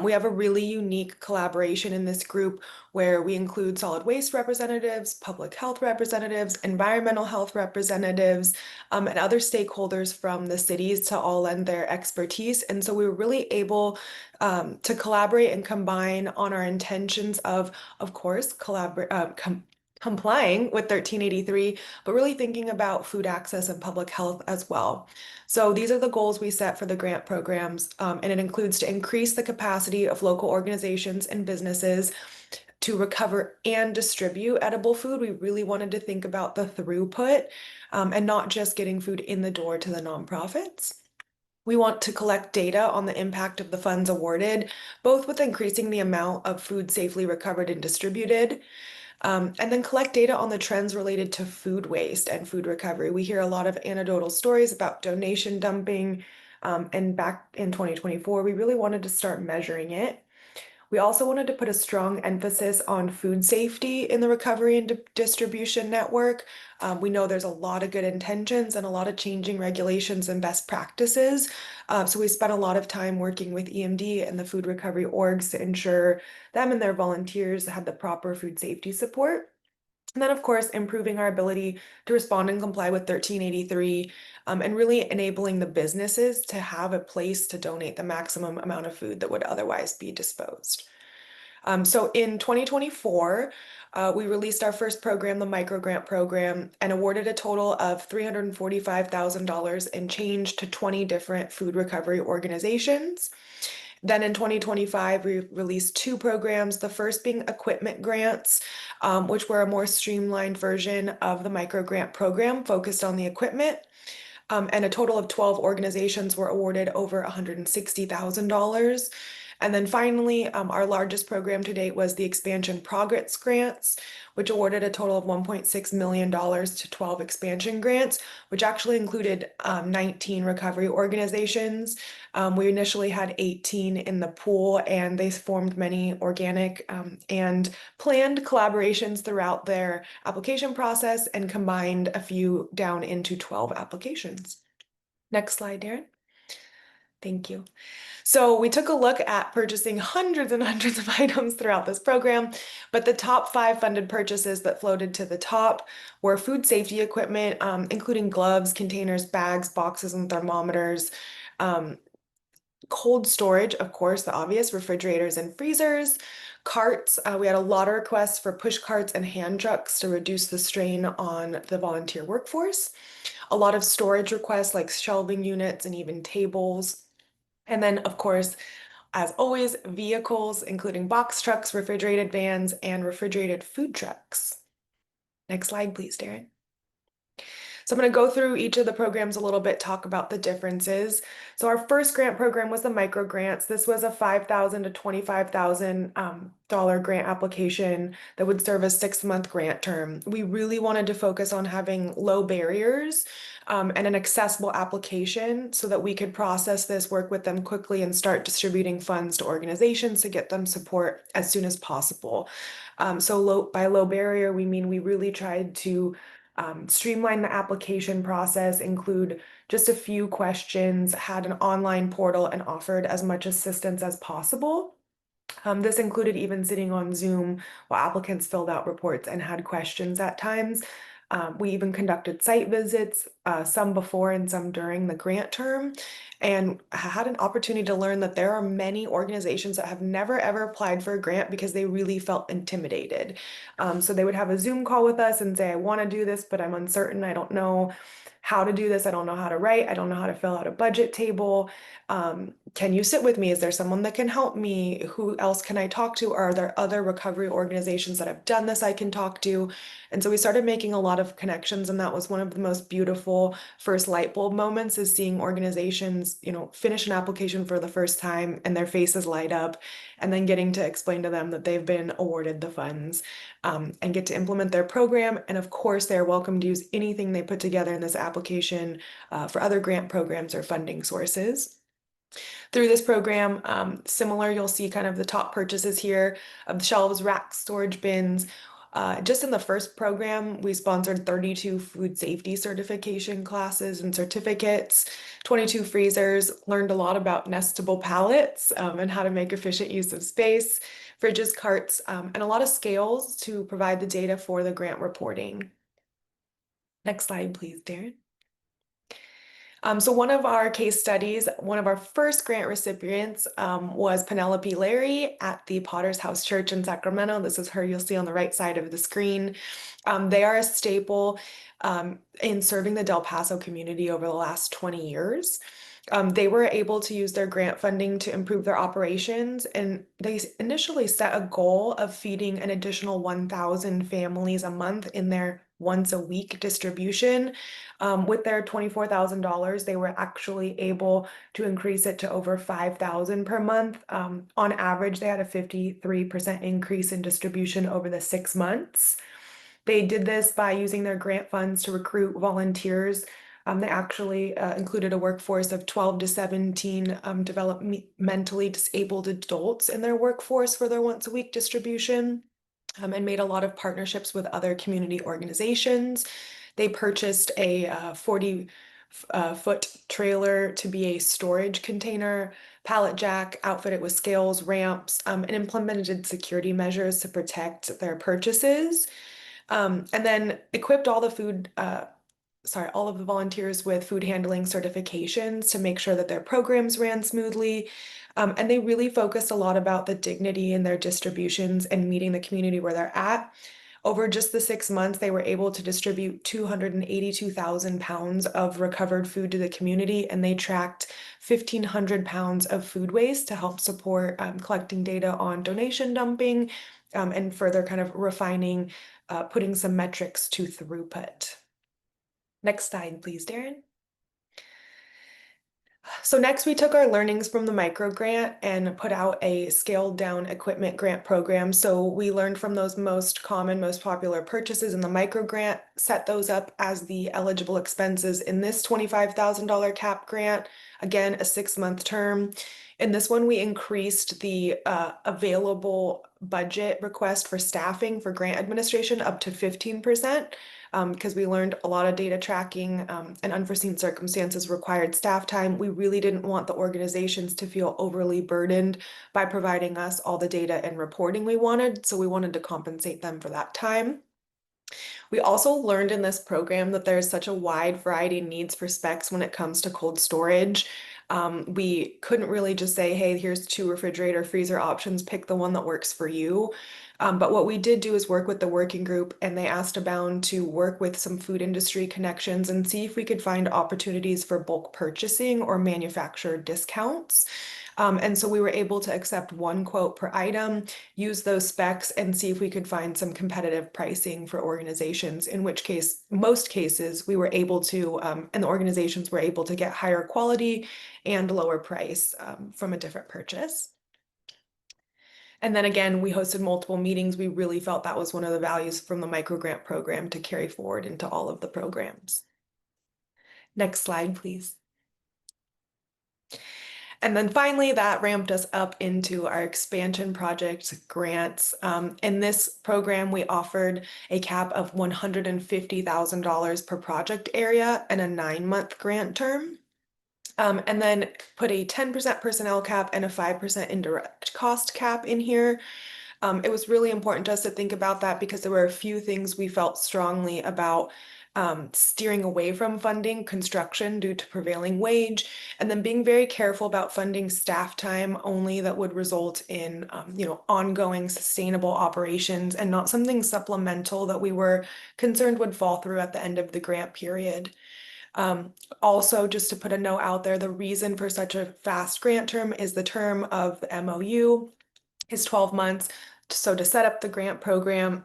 We have a really unique collaboration in this group where we include solid waste representatives, public health representatives, environmental health representatives, and other stakeholders from the cities to all lend their expertise. And so we were really able to collaborate and combine on our intentions of course, complying with 1383, but really thinking about food access and public health as well. So these are the goals we set for the grant programs, and it includes to increase the capacity of local organizations and businesses to recover and distribute edible food. We really wanted to think about the throughput and not just getting food in the door to the nonprofits. We want to collect data on the impact of the funds awarded, both with increasing the amount of food safely recovered and distributed, and then collect data on the trends related to food waste and food recovery. We hear a lot of anecdotal stories about donation dumping, and back in 2024, we really wanted to start measuring it. We also wanted to put a strong emphasis on food safety in the recovery and distribution network. We know there's a lot of good intentions and a lot of changing regulations and best practices. So we spent a lot of time working with EMD and the food recovery orgs to ensure them and their volunteers had the proper food safety support. And then, of course, improving our ability to respond and comply with 1383, and really enabling the businesses to have a place to donate the maximum amount of food that would otherwise be disposed. So in 2024, we released our first program, the micro grant program, and awarded a total of $345,000 in change to 20 different food recovery organizations. Then in 2025, we released 2 programs, the first being equipment grants, which were a more streamlined version of the micro grant program focused on the equipment. And a total of 12 organizations were awarded over $160,000. And then finally, our largest program to date was the expansion progress grants, which awarded a total of $1.6 million to 12 expansion grants, which actually included 19 recovery organizations. We initially had 18 in the pool, and they formed many organic and planned collaborations throughout their application process and combined a few down into 12 applications. Next slide, Darren. Thank you. So we took a look at purchasing hundreds and hundreds of items throughout this program, but the top 5 funded purchases that floated to the top were food safety equipment, including gloves, containers, bags, boxes, and thermometers. Cold storage, of course, the obvious, refrigerators and freezers. Carts, we had a lot of requests for push carts and hand trucks to reduce the strain on the volunteer workforce. A lot of storage requests like shelving units and even tables. And then, of course, as always, vehicles, including box trucks, refrigerated vans, and refrigerated food trucks. Next slide, please, Darren. So I'm going to go through each of the programs a little bit, talk about the differences. So our first grant program was the micro grants. This was a $5,000 to $25,000 grant application that would serve a 6-month grant term. We really wanted to focus on having low barriers and an accessible application so that we could process this, work with them quickly, and start distributing funds to organizations to get them support as soon as possible. By low barrier, we mean we really tried to streamline the application process, include just a few questions, had an online portal, and offered as much assistance as possible. This included even sitting on Zoom while applicants filled out reports and had questions at times. We even conducted site visits, some before and some during the grant term, and had an opportunity to learn that there are many organizations that have never ever applied for a grant because they really felt intimidated. So they would have a Zoom call with us and say, I want to do this, but I'm uncertain. I don't know how to do this. I don't know how to write. I don't know how to fill out a budget table. Can you sit with me? Is there someone that can help me? Who else can I talk to? Are there other recovery organizations that have done this I can talk to? And so we started making a lot of connections, and that was one of the most beautiful first light bulb moments, is seeing organizations, finish an application for the first time and their faces light up, and then getting to explain to them that they've been awarded the funds and get to implement their program. And of course, they're welcome to use anything they put together in this application for other grant programs or funding sources. Through this program, similar, you'll see kind of the top purchases here of the shelves, racks, storage bins. Just in the first program, we sponsored 32 food safety certification classes and certificates, 22 freezers, learned a lot about nestable pallets and how to make efficient use of space, fridges, carts, and a lot of scales to provide the data for the grant reporting. Next slide, please, Darren. So one of our case studies, one of our first grant recipients was Penelope Larry at the Potter's House Church in Sacramento. This is her, you'll see on the right side of the screen. They are a staple in serving the Del Paso community over the last 20 years. They were able to use their grant funding to improve their operations, and they initially set a goal of feeding an additional 1,000 families a month in their once a week distribution. With their $24,000, they were actually able to increase it to over 5,000 per month. On average, they had a 53% increase in distribution over the 6 months. They did this by using their grant funds to recruit volunteers. They actually included a workforce of 12 to 17 developmentally disabled adults in their workforce for their once a week distribution, and made a lot of partnerships with other community organizations. They purchased a 40-foot trailer to be a storage container, pallet jack, outfitted with scales, ramps, and implemented security measures to protect their purchases. And then equipped all of the volunteers with food handling certifications to make sure that their programs ran smoothly. And they really focused a lot about the dignity in their distributions and meeting the community where they're at. Over just the 6 months, they were able to distribute 282,000 pounds of recovered food to the community, and they tracked 1,500 pounds of food waste to help support collecting data on donation dumping and further kind of refining, putting some metrics to throughput. Next slide, please, Darren. So next we took our learnings from the micro grant and put out a scaled down equipment grant program. So we learned from those most common, most popular purchases in the micro grant, set those up as the eligible expenses in this $25,000 cap grant. Again, a 6-month term. In this one, we increased the available budget request for staffing for grant administration up to 15%. Because we learned a lot of data tracking and unforeseen circumstances required staff time. We really didn't want the organizations to feel overly burdened by providing us all the data and reporting we wanted, so we wanted to compensate them for that time. We also learned in this program that there's such a wide variety of needs for specs when it comes to cold storage. We couldn't really just say, hey, here's 2 refrigerator freezer options, pick the one that works for you. But what we did do is work with the working group, and they asked Abound to work with some food industry connections and see if we could find opportunities for bulk purchasing or manufacturer discounts. And so we were able to accept one quote per item, use those specs, and see if we could find some competitive pricing for organizations, in which case, most cases, we were able to, and the organizations were able to get higher quality and lower price from a different purchase. And then again, we hosted multiple meetings. We really felt that was one of the values from the microgrant program to carry forward into all of the programs. Next slide, please. And then finally, that ramped us up into our expansion project grants. In this program, we offered a cap of $150,000 per project area and a 9-month grant term. And then put a 10% personnel cap and a 5% indirect cost cap in here. It was really important to us to think about that because there were a few things we felt strongly about steering away from funding construction due to prevailing wage, and then being very careful about funding staff time only that would result in ongoing sustainable operations and not something supplemental that we were concerned would fall through at the end of the grant period. Also, just to put a note out there, the reason for such a fast grant term is the term of the MOU is 12 months. So to set up the grant program,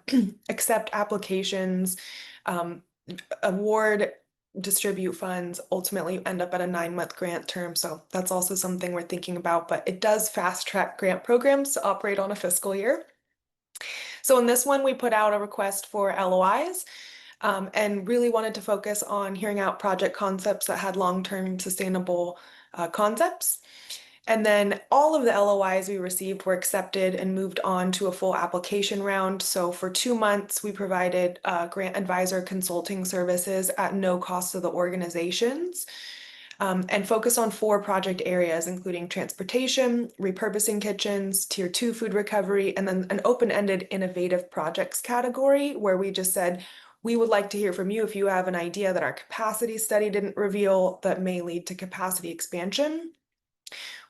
accept applications, award, distribute funds, ultimately end up at a 9-month grant term. So that's also something we're thinking about, but it does fast track grant programs to operate on a fiscal year. So in this one, we put out a request for LOIs. And really wanted to focus on hearing out project concepts that had long-term sustainable concepts. And then all of the LOIs we received were accepted and moved on to a full application round. So for 2 months, we provided grant advisor consulting services at no cost to the organizations. And focus on 4 project areas, including transportation, repurposing kitchens, Tier 2 food recovery, and then an open-ended innovative projects category where we just said, we would like to hear from you if you have an idea that our capacity study didn't reveal that may lead to capacity expansion.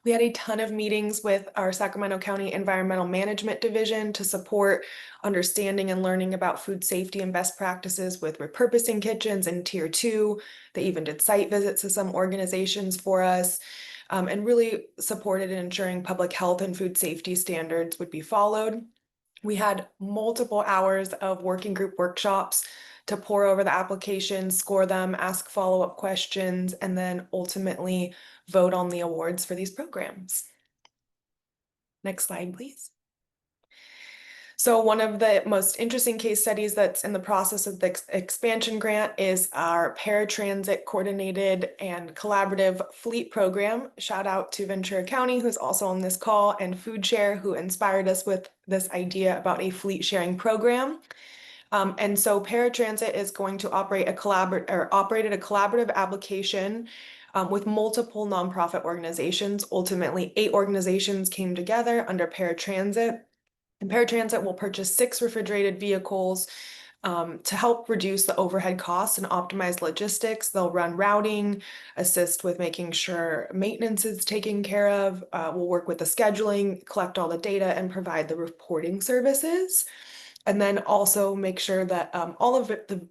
We had a ton of meetings with our Sacramento County Environmental Management Division to support understanding and learning about food safety and best practices with repurposing kitchens in Tier 2. They even did site visits to some organizations for us, and really supported in ensuring public health and food safety standards would be followed. We had multiple hours of working group workshops to pour over the applications, score them, ask follow-up questions, and then ultimately vote on the awards for these programs. Next slide, please. So one of the most interesting case studies that's in the process of the expansion grant is our paratransit coordinated and collaborative fleet program. Shout out to Ventura County, who's also on this call, and Food Share, who inspired us with this idea about a fleet sharing program. And so paratransit is going to operated a collaborative application with multiple nonprofit organizations. Ultimately, 8 organizations came together under paratransit. And paratransit will purchase 6 refrigerated vehicles to help reduce the overhead costs and optimize logistics. They'll run routing, assist with making sure maintenance is taken care of. We'll work with the scheduling, collect all the data, and provide the reporting services. And then also make sure that all of the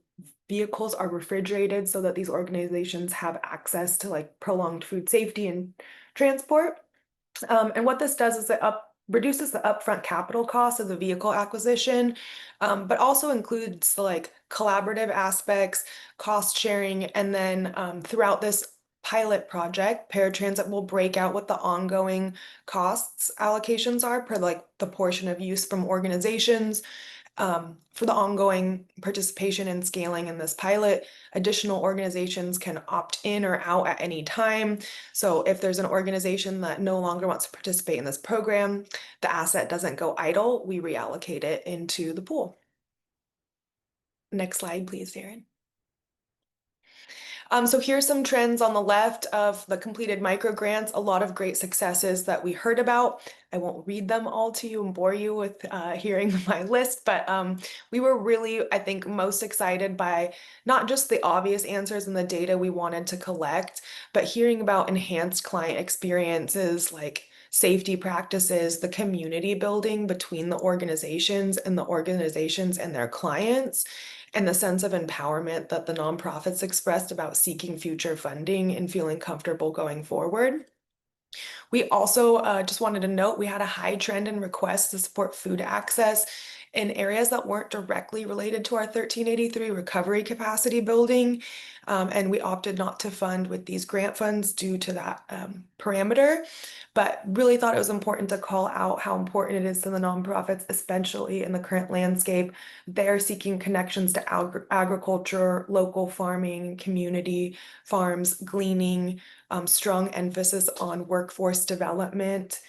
vehicles are refrigerated so that these organizations have access to like prolonged food safety and transport. And what this does is it reduces the upfront capital cost of the vehicle acquisition, but also includes the like collaborative aspects, cost sharing, and then throughout this pilot project, paratransit will break out what the ongoing costs allocations are per like the portion of use from organizations. For the ongoing participation and scaling in this pilot, additional organizations can opt in or out at any time. So if there's an organization that no longer wants to participate in this program, the asset doesn't go idle, we reallocate it into the pool. Next slide, please, Darren. So here's some trends on the left of the completed micro grants, a lot of great successes that we heard about. I won't read them all to you and bore you with hearing my list, but we were really, I think, most excited by not just the obvious answers and the data we wanted to collect, but hearing about enhanced client experiences like safety practices, the community building between the organizations and their clients, and the sense of empowerment that the nonprofits expressed about seeking future funding and feeling comfortable going forward. We also just wanted to note we had a high trend in requests to support food access in areas that weren't directly related to our 1383 recovery capacity building. And we opted not to fund with these grant funds due to that parameter, but really thought it was important to call out how important it is to the nonprofits, especially in the current landscape. They're seeking connections to agriculture, local farming, community farms, gleaning, strong emphasis on workforce development.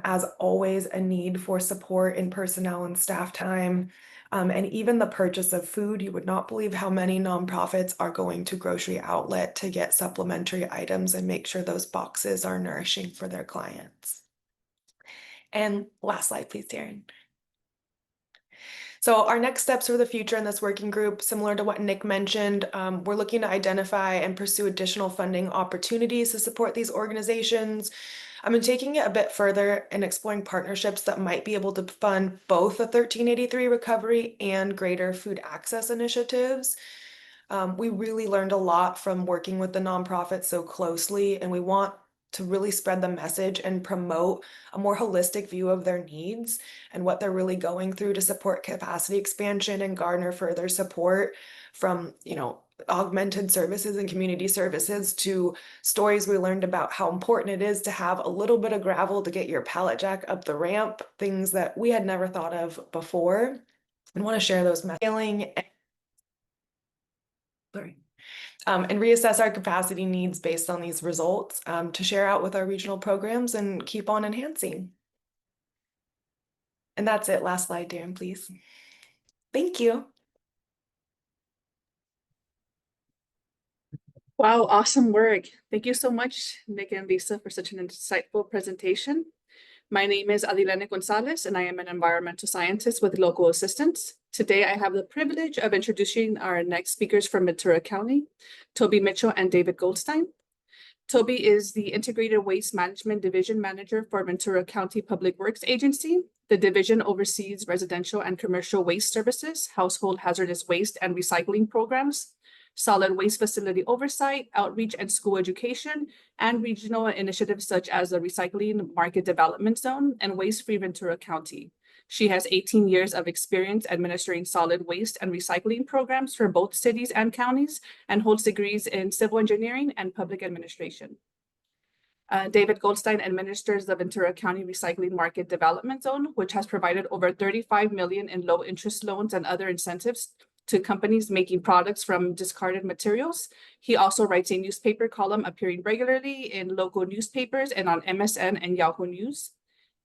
As always, a need for support in personnel and staff time, and even the purchase of food. You would not believe how many nonprofits are going to grocery outlet to get supplementary items and make sure those boxes are nourishing for their clients. And last slide, please, Darren. So our next steps for the future in this working group, similar to what Nick mentioned, we're looking to identify and pursue additional funding opportunities to support these organizations. I'm taking it a bit further and exploring partnerships that might be able to fund both the 1383 recovery and greater food access initiatives. We really learned a lot from working with the nonprofits so closely, and we want to really spread the message and promote a more holistic view of their needs and what they're really going through to support capacity expansion and garner further support from, augmented services and community services to stories we learned about how important it is to have a little bit of gravel to get your pallet jack up the ramp, things that we had never thought of before. I want to share those messaging and reassess our capacity needs based on these results to share out with our regional programs and keep on enhancing. And that's it. Last slide, Darren, please. Thank you. Wow, awesome work. Thank you so much, Nick and Lisa, for such an insightful presentation. My name is Adilene Gonzalez, and I am an environmental scientist with Local Assistance. Today, I have the privilege of introducing our next speakers from Ventura County, Toby Mitchell and David Goldstein. Toby is the Integrated Waste Management Division Manager for Ventura County Public Works Agency. The division oversees residential and commercial waste services, household hazardous waste and recycling programs, solid waste facility oversight, outreach and school education, and regional initiatives such as the Recycling Market Development Zone and Waste-Free Ventura County. She has 18 years of experience administering solid waste and recycling programs for both cities and counties, and holds degrees in civil engineering and public administration. David Goldstein administers the Ventura County Recycling Market Development Zone, which has provided over $35 million in low interest loans and other incentives to companies making products from discarded materials. He also writes a newspaper column appearing regularly in local newspapers and on MSN and Yahoo News.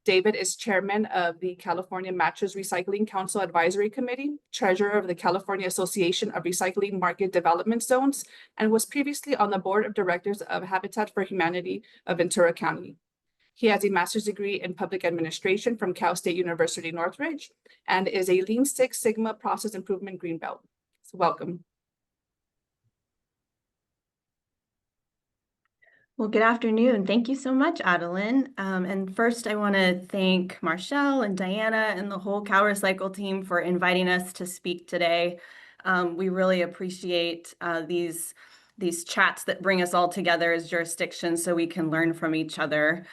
David is chairman of the California Mattress Recycling Council Advisory Committee, treasurer of the California Association of Recycling Market Development Zones, and was previously on the board of directors of Habitat for Humanity of Ventura County. He has a master's degree in public administration from Cal State University Northridge and is a Lean Six Sigma process improvement green belt. So welcome. Well, good afternoon. Thank you so much, Adeline. And first, I want to thank Marshall and Diana and the whole CalRecycle team for inviting us to speak today. We really appreciate these chats that bring us all together as jurisdictions so we can learn from each other.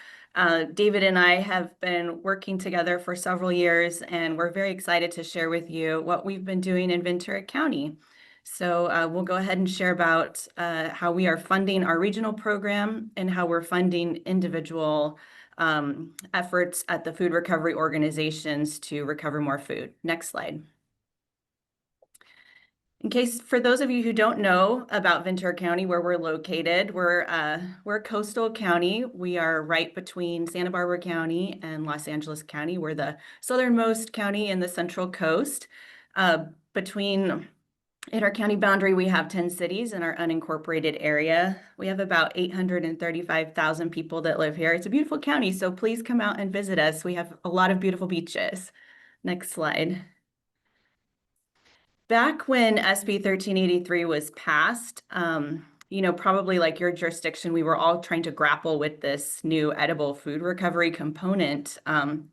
David and I have been working together for several years, and we're very excited to share with you what we've been doing in Ventura County. So we'll go ahead and share about how we are funding our regional program and how we're funding individual efforts at the food recovery organizations to recover more food. Next slide. In case, for those of you who don't know about Ventura County, where we're located, we're a coastal county. We are right between Santa Barbara County and Los Angeles County. We're the southernmost county in the Central Coast. In our county boundary, we have 10 cities in our unincorporated area. We have about 835,000 people that live here. It's a beautiful county, so please come out and visit us. We have a lot of beautiful beaches. Next slide. Back when SB 1383 was passed, probably like your jurisdiction, we were all trying to grapple with this new edible food recovery component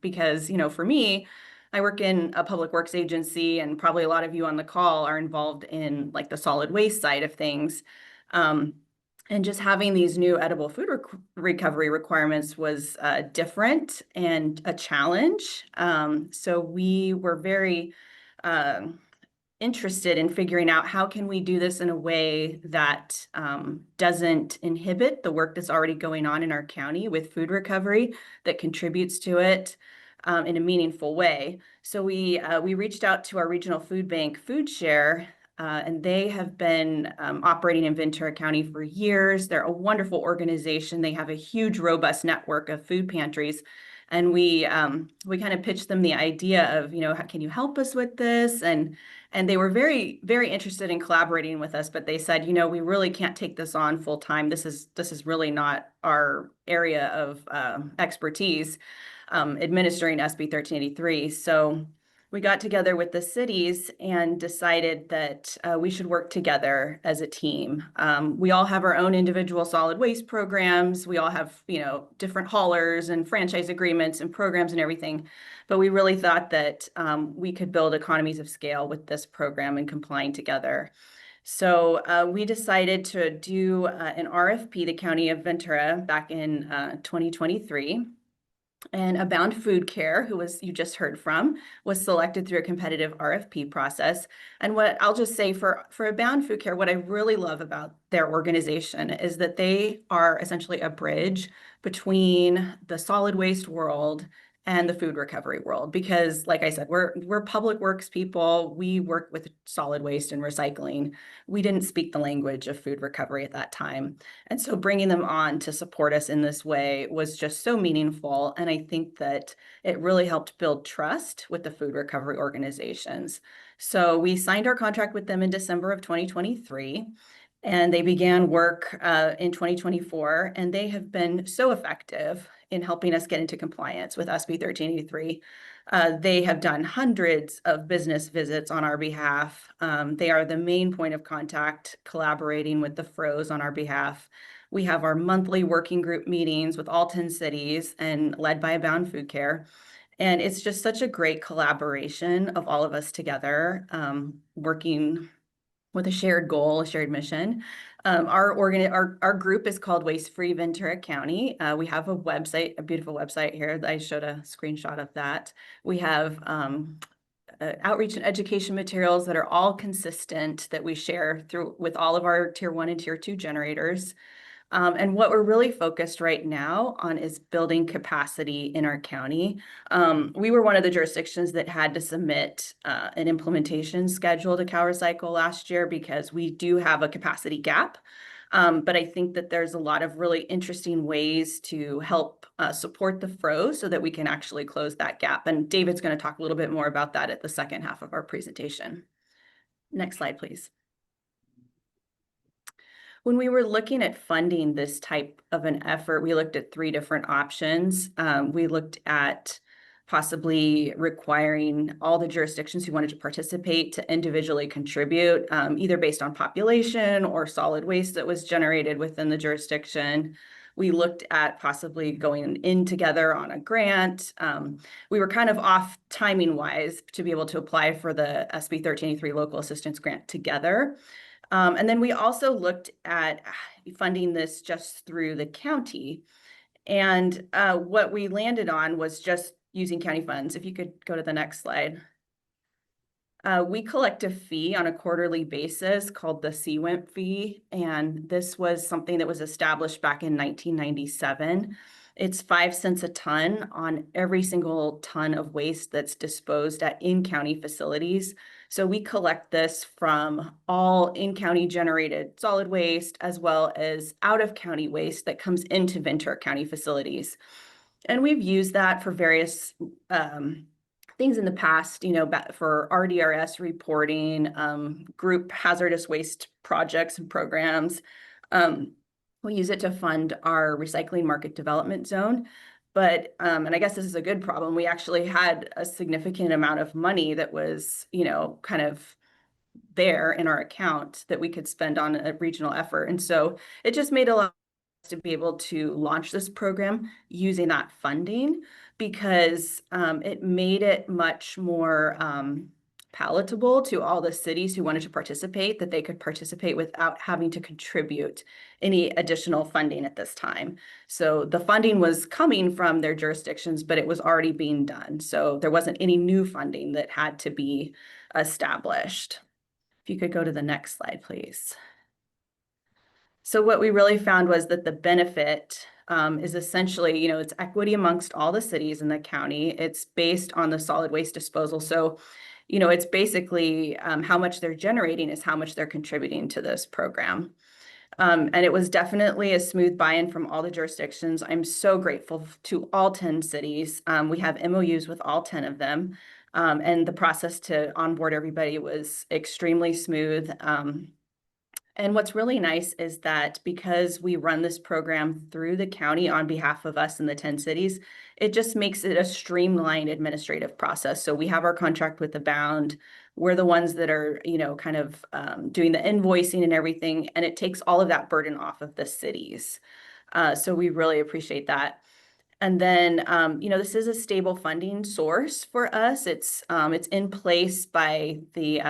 because, for me, I work in a public works agency, and probably a lot of you on the call are involved in like the solid waste side of things. And just having these new edible food recovery requirements was different and a challenge. So we were very interested in figuring out how can we do this in a way that doesn't inhibit the work that's already going on in our county with food recovery, that contributes to it in a meaningful way. So we reached out to our regional food bank, Food Share, and they have been operating in Ventura County for years. They're a wonderful organization. They have a huge, robust network of food pantries. And we kind of pitched them the idea of, how can you help us with this? And they were very, very interested in collaborating with us, but they said, we really can't take this on full time. This is really not our area of expertise, administering SB 1383. So we got together with the cities and decided that we should work together as a team. We all have our own individual solid waste programs. We all have, different haulers and franchise agreements and programs and everything. But we really thought that we could build economies of scale with this program and complying together. So we decided to do an RFP, the County of Ventura, back in 2023. And Abound Food Care, who you just heard from, was selected through a competitive RFP process. And what I'll just say for Abound Food Care, what I really love about their organization is that they are essentially a bridge between the solid waste world and the food recovery world. Because like I said, we're public works people. We work with solid waste and recycling. We didn't speak the language of food recovery at that time. And so bringing them on to support us in this way was just so meaningful. And I think that it really helped build trust with the food recovery organizations. So we signed our contract with them in December of 2023. And they began work in 2024, and they have been so effective in helping us get into compliance with SB 1383. They have done hundreds of business visits on our behalf. They are the main point of contact, collaborating with the FROs on our behalf. We have our monthly working group meetings with all 10 cities and led by Abound Food Care. And it's just such a great collaboration of all of us together, working with a shared goal, a shared mission. Our group is called Waste Free Ventura County. We have a website, a beautiful website here. I showed a screenshot of that. We have outreach and education materials that are all consistent that we share through with all of our tier 1 and tier 2 generators. And what we're really focused right now on is building capacity in our county. We were one of the jurisdictions that had to submit an implementation schedule to CalRecycle last year because we do have a capacity gap. But I think that there's a lot of really interesting ways to help support the FROs so that we can actually close that gap. And David's going to talk a little bit more about that at the second half of our presentation. Next slide, please. When we were looking at funding this type of an effort, we looked at 3 different options. We looked at possibly requiring all the jurisdictions who wanted to participate to individually contribute, either based on population or solid waste that was generated within the jurisdiction. We looked at possibly going in together on a grant. We were kind of off timing wise to be able to apply for the SB 1383 local assistance grant together. And then we also looked at funding this just through the county. And what we landed on was just using county funds. If you could go to the next slide. We collect a fee on a quarterly basis called the CWIMP fee. And this was something that was established back in 1997. It's 5 cents a ton on every single ton of waste that's disposed at in-county facilities. So we collect this from all in-county generated solid waste as well as out-of-county waste that comes into Ventura County facilities. And we've used that for various things in the past, for RDRS reporting, group hazardous waste projects and programs. We use it to fund our recycling market development zone. But, and I guess this is a good problem, we actually had a significant amount of money that was, kind of there in our account that we could spend on a regional effort. And so it just made a lot of sense to be able to launch this program using that funding because it made it much more palatable to all the cities who wanted to participate, that they could participate without having to contribute any additional funding at this time. So the funding was coming from their jurisdictions, but it was already being done. So there wasn't any new funding that had to be established. If you could go to the next slide, please. So what we really found was that the benefit is essentially, it's equity amongst all the cities in the county. It's based on the solid waste disposal. So, it's basically how much they're generating is how much they're contributing to this program. And it was definitely a smooth buy-in from all the jurisdictions. I'm so grateful to all 10 cities. We have MOUs with all 10 of them. And the process to onboard everybody was extremely smooth. And what's really nice is that because we run this program through the county on behalf of us in the 10 cities, it just makes it a streamlined administrative process. So we have our contract with the Bound. We're the ones that are, kind of doing the invoicing and everything, and it takes all of that burden off of the cities. So we really appreciate that. And then, this is a stable funding source for us. It's in place by the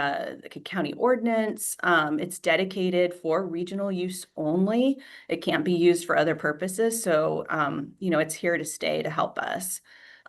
county ordinance. It's dedicated for regional use only. It can't be used for other purposes. So, it's here to stay to help us.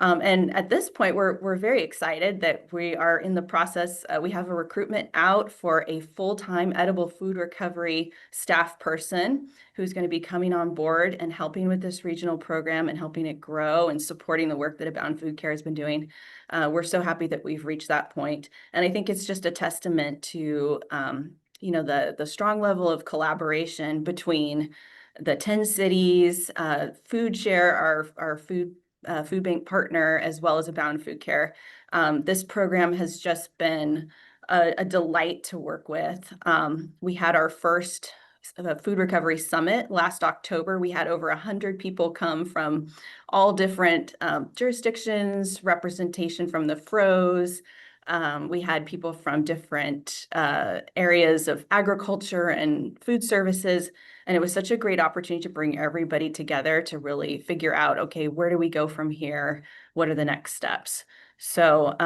And at this point, we're very excited that we are in the process. We have a recruitment out for a full-time edible food recovery staff person who's going to be coming on board and helping with this regional program and helping it grow and supporting the work that Abound Food Care has been doing. We're so happy that we've reached that point. And I think it's just a testament to, the strong level of collaboration between the 10 cities, Food Share, our food bank partner, as well as Abound Food Care. This program has just been a delight to work with. We had our first Food Recovery Summit last October. We had over 100 people come from all different jurisdictions, representation from the FROs. We had people from different areas of agriculture and food services. And it was such a great opportunity to bring everybody together to really figure out, okay, where do we go from here? What are the next steps? So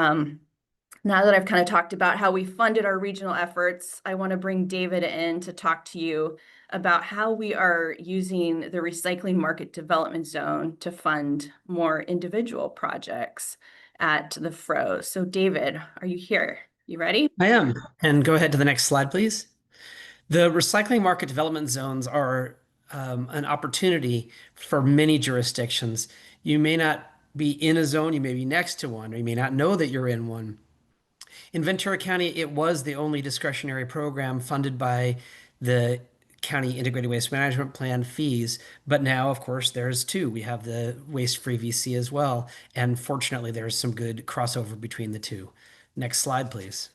now that I've kind of talked about how we funded our regional efforts, I want to bring David in to talk to you about how we are using the recycling market development zone to fund more individual projects at the FRO. So David, are you here? You ready? I am. And go ahead to the next slide, please. The recycling market development zones are an opportunity for many jurisdictions. You may not be in a zone, you may be next to one, or you may not know that you're in one. In Ventura County, it was the only discretionary program funded by the County Integrated Waste Management Plan fees. But now, of course, there's two. We have the waste-free VC as well. And fortunately, there's some good crossover between the two. Next slide, please.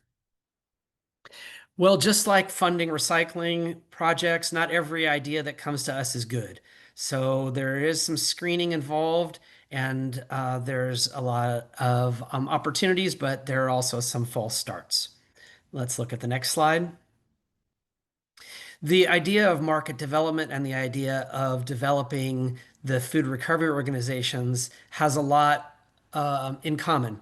Well, just like funding recycling projects, not every idea that comes to us is good. So there is some screening involved, and there's a lot of opportunities, but there are also some false starts. Let's look at the next slide. The idea of market development and the idea of developing the food recovery organizations has a lot in common.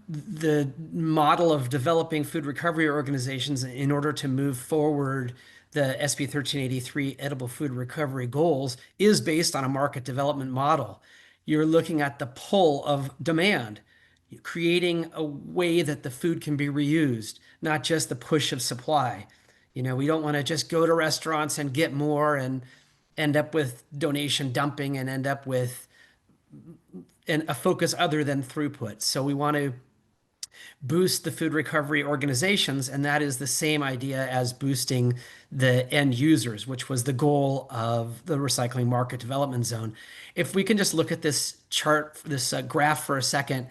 The model of developing food recovery organizations in order to move forward the SB 1383 edible food recovery goals is based on a market development model. You're looking at the pull of demand, creating a way that the food can be reused, not just the push of supply. We don't want to just go to restaurants and get more and end up with donation dumping and end up with a focus other than throughput. So we want to boost the food recovery organizations, and that is the same idea as boosting the end users, which was the goal of the recycling market development zone. If we can just look at this chart, this graph for a second,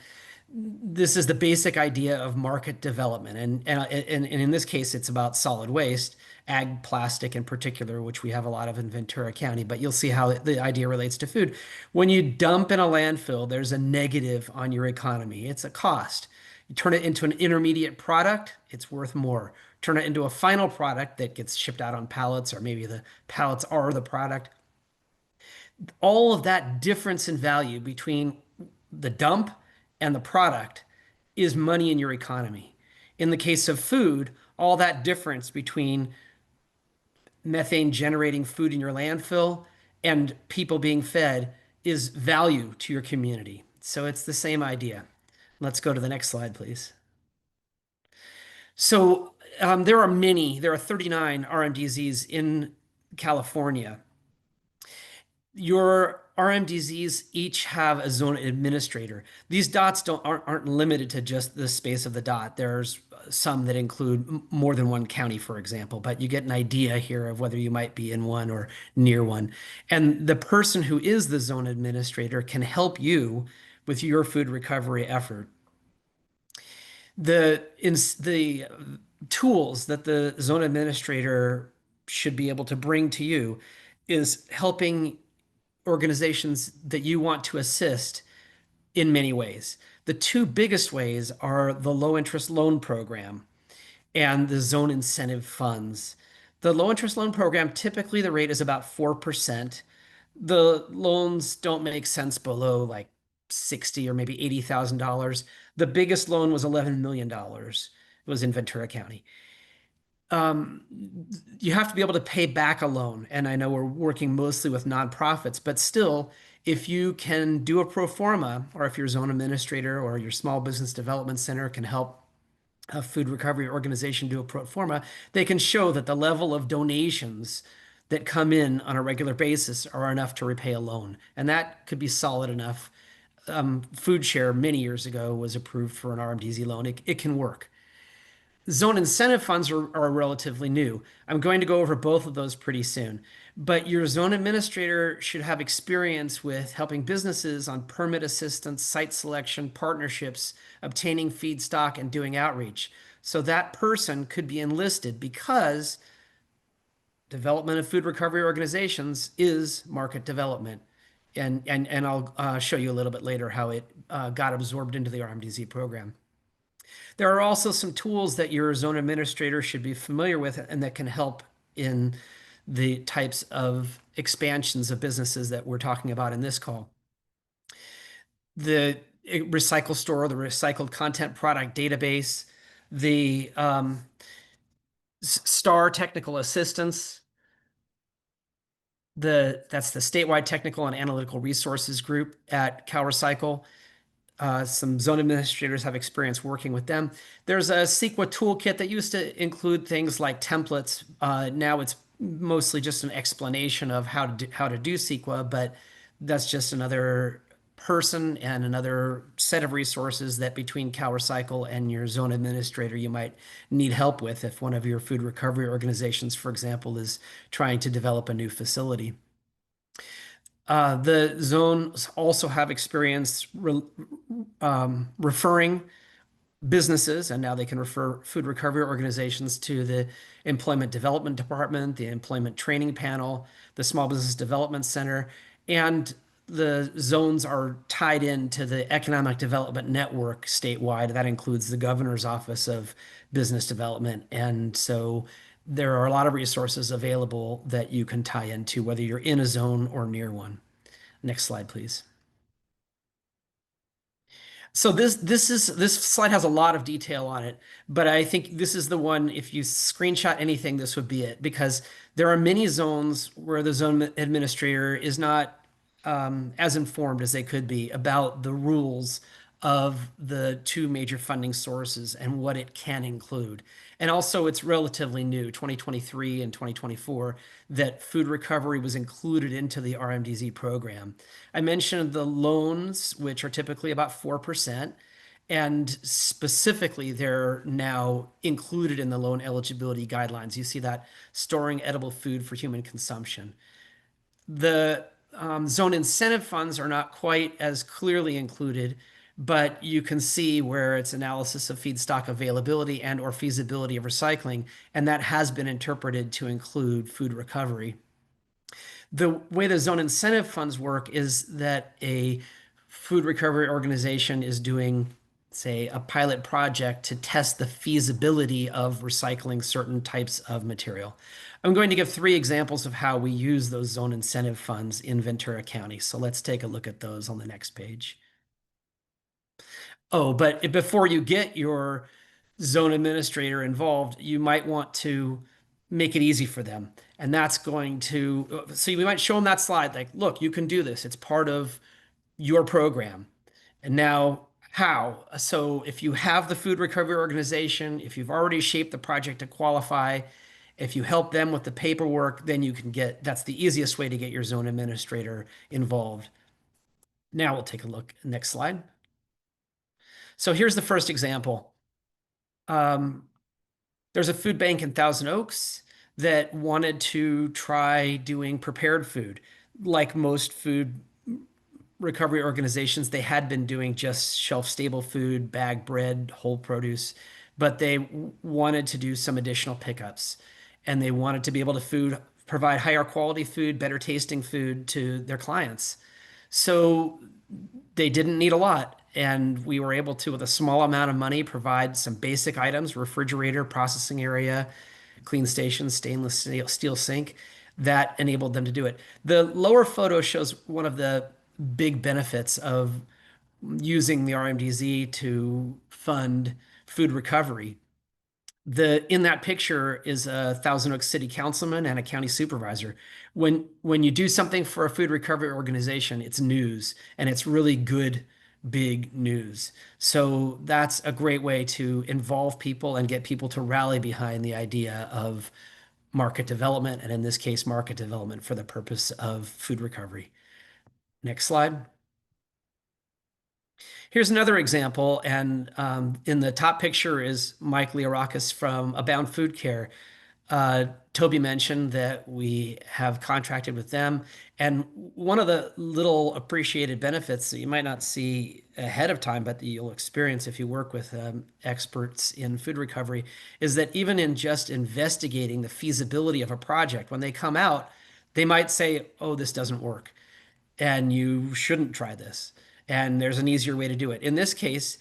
this is the basic idea of market development. And in this case, it's about solid waste, ag plastic in particular, which we have a lot of in Ventura County, but you'll see how the idea relates to food. When you dump in a landfill, there's a negative on your economy. It's a cost. You turn it into an intermediate product, it's worth more. Turn it into a final product that gets shipped out on pallets, or maybe the pallets are the product. All of that difference in value between the dump and the product is money in your economy. In the case of food, all that difference between methane generating food in your landfill and people being fed is value to your community. So it's the same idea. Let's go to the next slide, please. So there are 39 RMDZs in California. Your RMDZs each have a zone administrator. These dots aren't limited to just the space of the dot. There's some that include more than one county, for example, but you get an idea here of whether you might be in one or near one. And the person who is the zone administrator can help you with your food recovery effort. The tools that the zone administrator should be able to bring to you is helping organizations that you want to assist in many ways. The two biggest ways are the low interest loan program and the zone incentive funds. The low interest loan program, typically the rate is about 4%. The loans don't make sense below like $60,000 or maybe $80,000. The biggest loan was $11 million. It was in Ventura County. You have to be able to pay back a loan. And I know we're working mostly with nonprofits, but still, if you can do a pro forma, or if your zone administrator or your small business development center can help a food recovery organization do a pro forma, they can show that the level of donations that come in on a regular basis are enough to repay a loan. And that could be solid enough. Food Share many years ago was approved for an RMDZ loan. It can work. Zone incentive funds are relatively new. I'm going to go over both of those pretty soon. But your zone administrator should have experience with helping businesses on permit assistance, site selection, partnerships, obtaining feedstock, and doing outreach. So that person could be enlisted because development of food recovery organizations is market development. And I'll show you a little bit later how it got absorbed into the RMDZ program. There are also some tools that your zone administrator should be familiar with and that can help in the types of expansions of businesses that we're talking about in this call. The Recycle Store, the recycled content product database, the STAR technical assistance, that's the statewide technical and analytical resources group at CalRecycle. Some zone administrators have experience working with them. There's a CEQA toolkit that used to include things like templates. Now it's mostly just an explanation of how to do CEQA, but that's just another person and another set of resources that between CalRecycle and your zone administrator you might need help with if one of your food recovery organizations, for example, is trying to develop a new facility. The zones also have experience referring businesses, and now they can refer food recovery organizations to the Employment Development Department, the Employment Training Panel, the Small Business Development Center, and the zones are tied into the Economic Development Network statewide. That includes the Governor's Office of Business Development. And so there are a lot of resources available that you can tie into, whether you're in a zone or near one. Next slide, please. So this slide has a lot of detail on it, but I think this is the one, if you screenshot anything, this would be it, because there are many zones where the zone administrator is not as informed as they could be about the rules of the two major funding sources and what it can include. And also it's relatively new, 2023 and 2024, that food recovery was included into the RMDZ program. I mentioned the loans, which are typically about 4%, and specifically they're now included in the loan eligibility guidelines. You see that storing edible food for human consumption. The zone incentive funds are not quite as clearly included, but you can see where it's analysis of feedstock availability and or feasibility of recycling, and that has been interpreted to include food recovery. The way the zone incentive funds work is that a food recovery organization is doing, say, a pilot project to test the feasibility of recycling certain types of material. I'm going to give 3 examples of how we use those zone incentive funds in Ventura County. So let's take a look at those on the next page. Oh, but before you get your zone administrator involved, you might want to make it easy for them. And that's going to, so we might show them that slide, like, look, you can do this. It's part of your program. And now how? So if you have the food recovery organization, if you've already shaped the project to qualify, if you help them with the paperwork, then you can get, that's the easiest way to get your zone administrator involved. Now we'll take a look. Next slide. So here's the first example. There's a food bank in Thousand Oaks that wanted to try doing prepared food. Like most food recovery organizations, they had been doing just shelf-stable food, bagged bread, whole produce, but they wanted to do some additional pickups. And they wanted to be able to provide higher quality food, better tasting food to their clients. So they didn't need a lot. And we were able to, with a small amount of money, provide some basic items, refrigerator, processing area, clean station, stainless steel sink, that enabled them to do it. The lower photo shows one of the big benefits of using the RMDZ to fund food recovery. In that picture is a Thousand Oaks city councilman and a county supervisor. When you do something for a food recovery organization, it's news, and it's really good, big news. So that's a great way to involve people and get people to rally behind the idea of market development, and in this case, market development for the purpose of food recovery. Next slide. Here's another example, and in the top picture is Mike Leorakis from Abound Food Care. Toby mentioned that we have contracted with them, and one of the little appreciated benefits that you might not see ahead of time, but that you'll experience if you work with experts in food recovery, is that even in just investigating the feasibility of a project, when they come out, they might say, oh, this doesn't work, and you shouldn't try this. And there's an easier way to do it. In this case,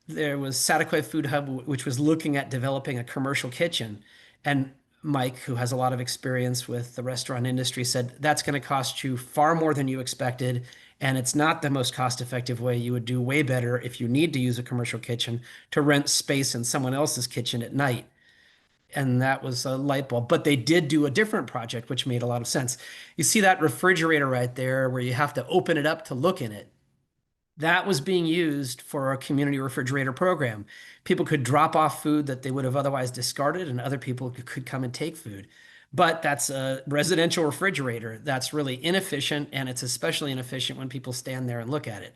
there was Sataquai Food Hub, which was looking at developing a commercial kitchen. And Mike, who has a lot of experience with the restaurant industry, said that's going to cost you far more than you expected. And it's not the most cost-effective way. You would do way better if you need to use a commercial kitchen to rent space in someone else's kitchen at night. And that was a light bulb. But they did do a different project, which made a lot of sense. You see that refrigerator right there where you have to open it up to look in it. That was being used for a community refrigerator program. People could drop off food that they would have otherwise discarded, and other people could come and take food. But that's a residential refrigerator. That's really inefficient, and it's especially inefficient when people stand there and look at it.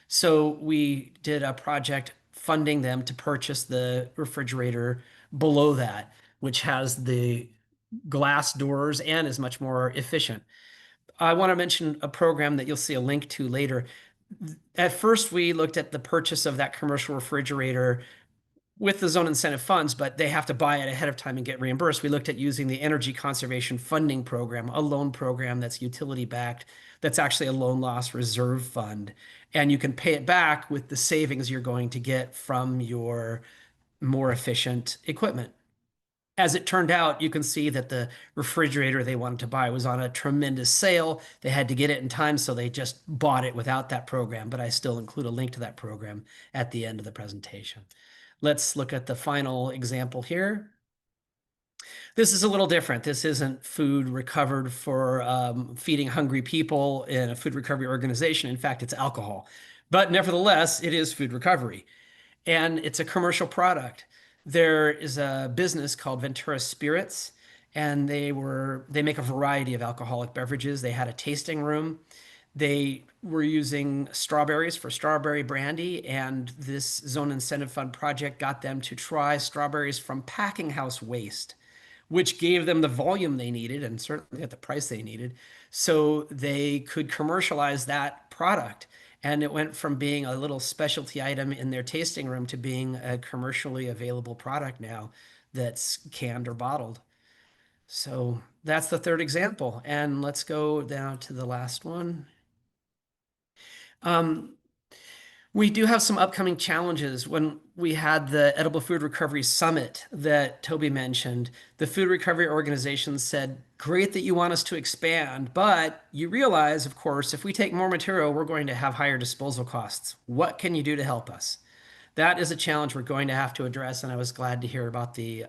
So we did a project funding them to purchase the refrigerator below that, which has the glass doors and is much more efficient. I want to mention a program that you'll see a link to later. At first, we looked at the purchase of that commercial refrigerator with the zone incentive funds, but they have to buy it ahead of time and get reimbursed. We looked at using the Energy Conservation Funding Program, a loan program that's utility backed, that's actually a loan loss reserve fund. And you can pay it back with the savings you're going to get from your more efficient equipment. As it turned out, you can see that the refrigerator they wanted to buy was on a tremendous sale. They had to get it in time, so they just bought it without that program, but I still include a link to that program at the end of the presentation. Let's look at the final example here. This is a little different. This isn't food recovered for feeding hungry people in a food recovery organization. In fact, it's alcohol. But nevertheless, it is food recovery, and it's a commercial product. There is a business called Ventura Spirits, and they make a variety of alcoholic beverages. They had a tasting room. They were using strawberries for strawberry brandy, and this Zone Incentive Fund project got them to try strawberries from packing house waste, which gave them the volume they needed and certainly at the price they needed, so they could commercialize that product. And it went from being a little specialty item in their tasting room to being a commercially available product now that's canned or bottled. So that's the third example. And let's go down to the last one. We do have some upcoming challenges. When we had the Edible Food Recovery Summit that Toby mentioned, the food recovery organizations said, great that you want us to expand, but you realize, of course, if we take more material, we're going to have higher disposal costs. What can you do to help us? That is a challenge we're going to have to address, and I was glad to hear about the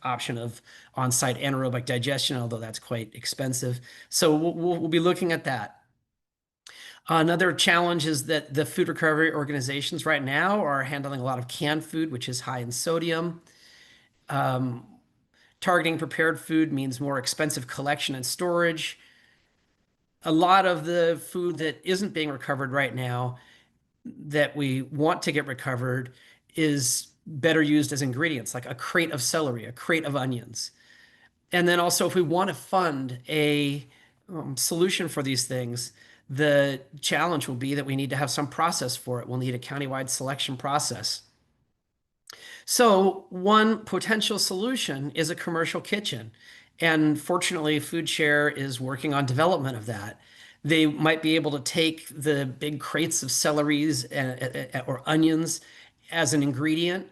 option of on-site anaerobic digestion, although that's quite expensive. So we'll be looking at that. Another challenge is that the food recovery organizations right now are handling a lot of canned food, which is high in sodium. Targeting prepared food means more expensive collection and storage. A lot of the food that isn't being recovered right now that we want to get recovered is better used as ingredients, like a crate of celery, a crate of onions. And then also, if we want to fund a solution for these things, the challenge will be that we need to have some process for it. We'll need a countywide selection process. So one potential solution is a commercial kitchen. And fortunately, FoodShare is working on development of that. They might be able to take the big crates of celeries or onions as an ingredient,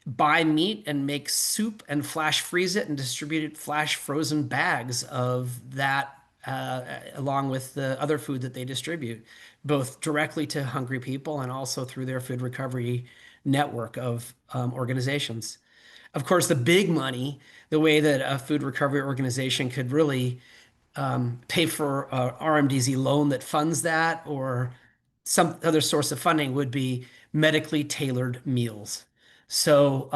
buy meat and make soup and flash freeze it and distribute it flash frozen bags of that along with the other food that they distribute, both directly to hungry people and also through their food recovery network of organizations. Of course, the big money, the way that a food recovery organization could really pay for a RMDZ loan that funds that or some other source of funding would be medically tailored meals. So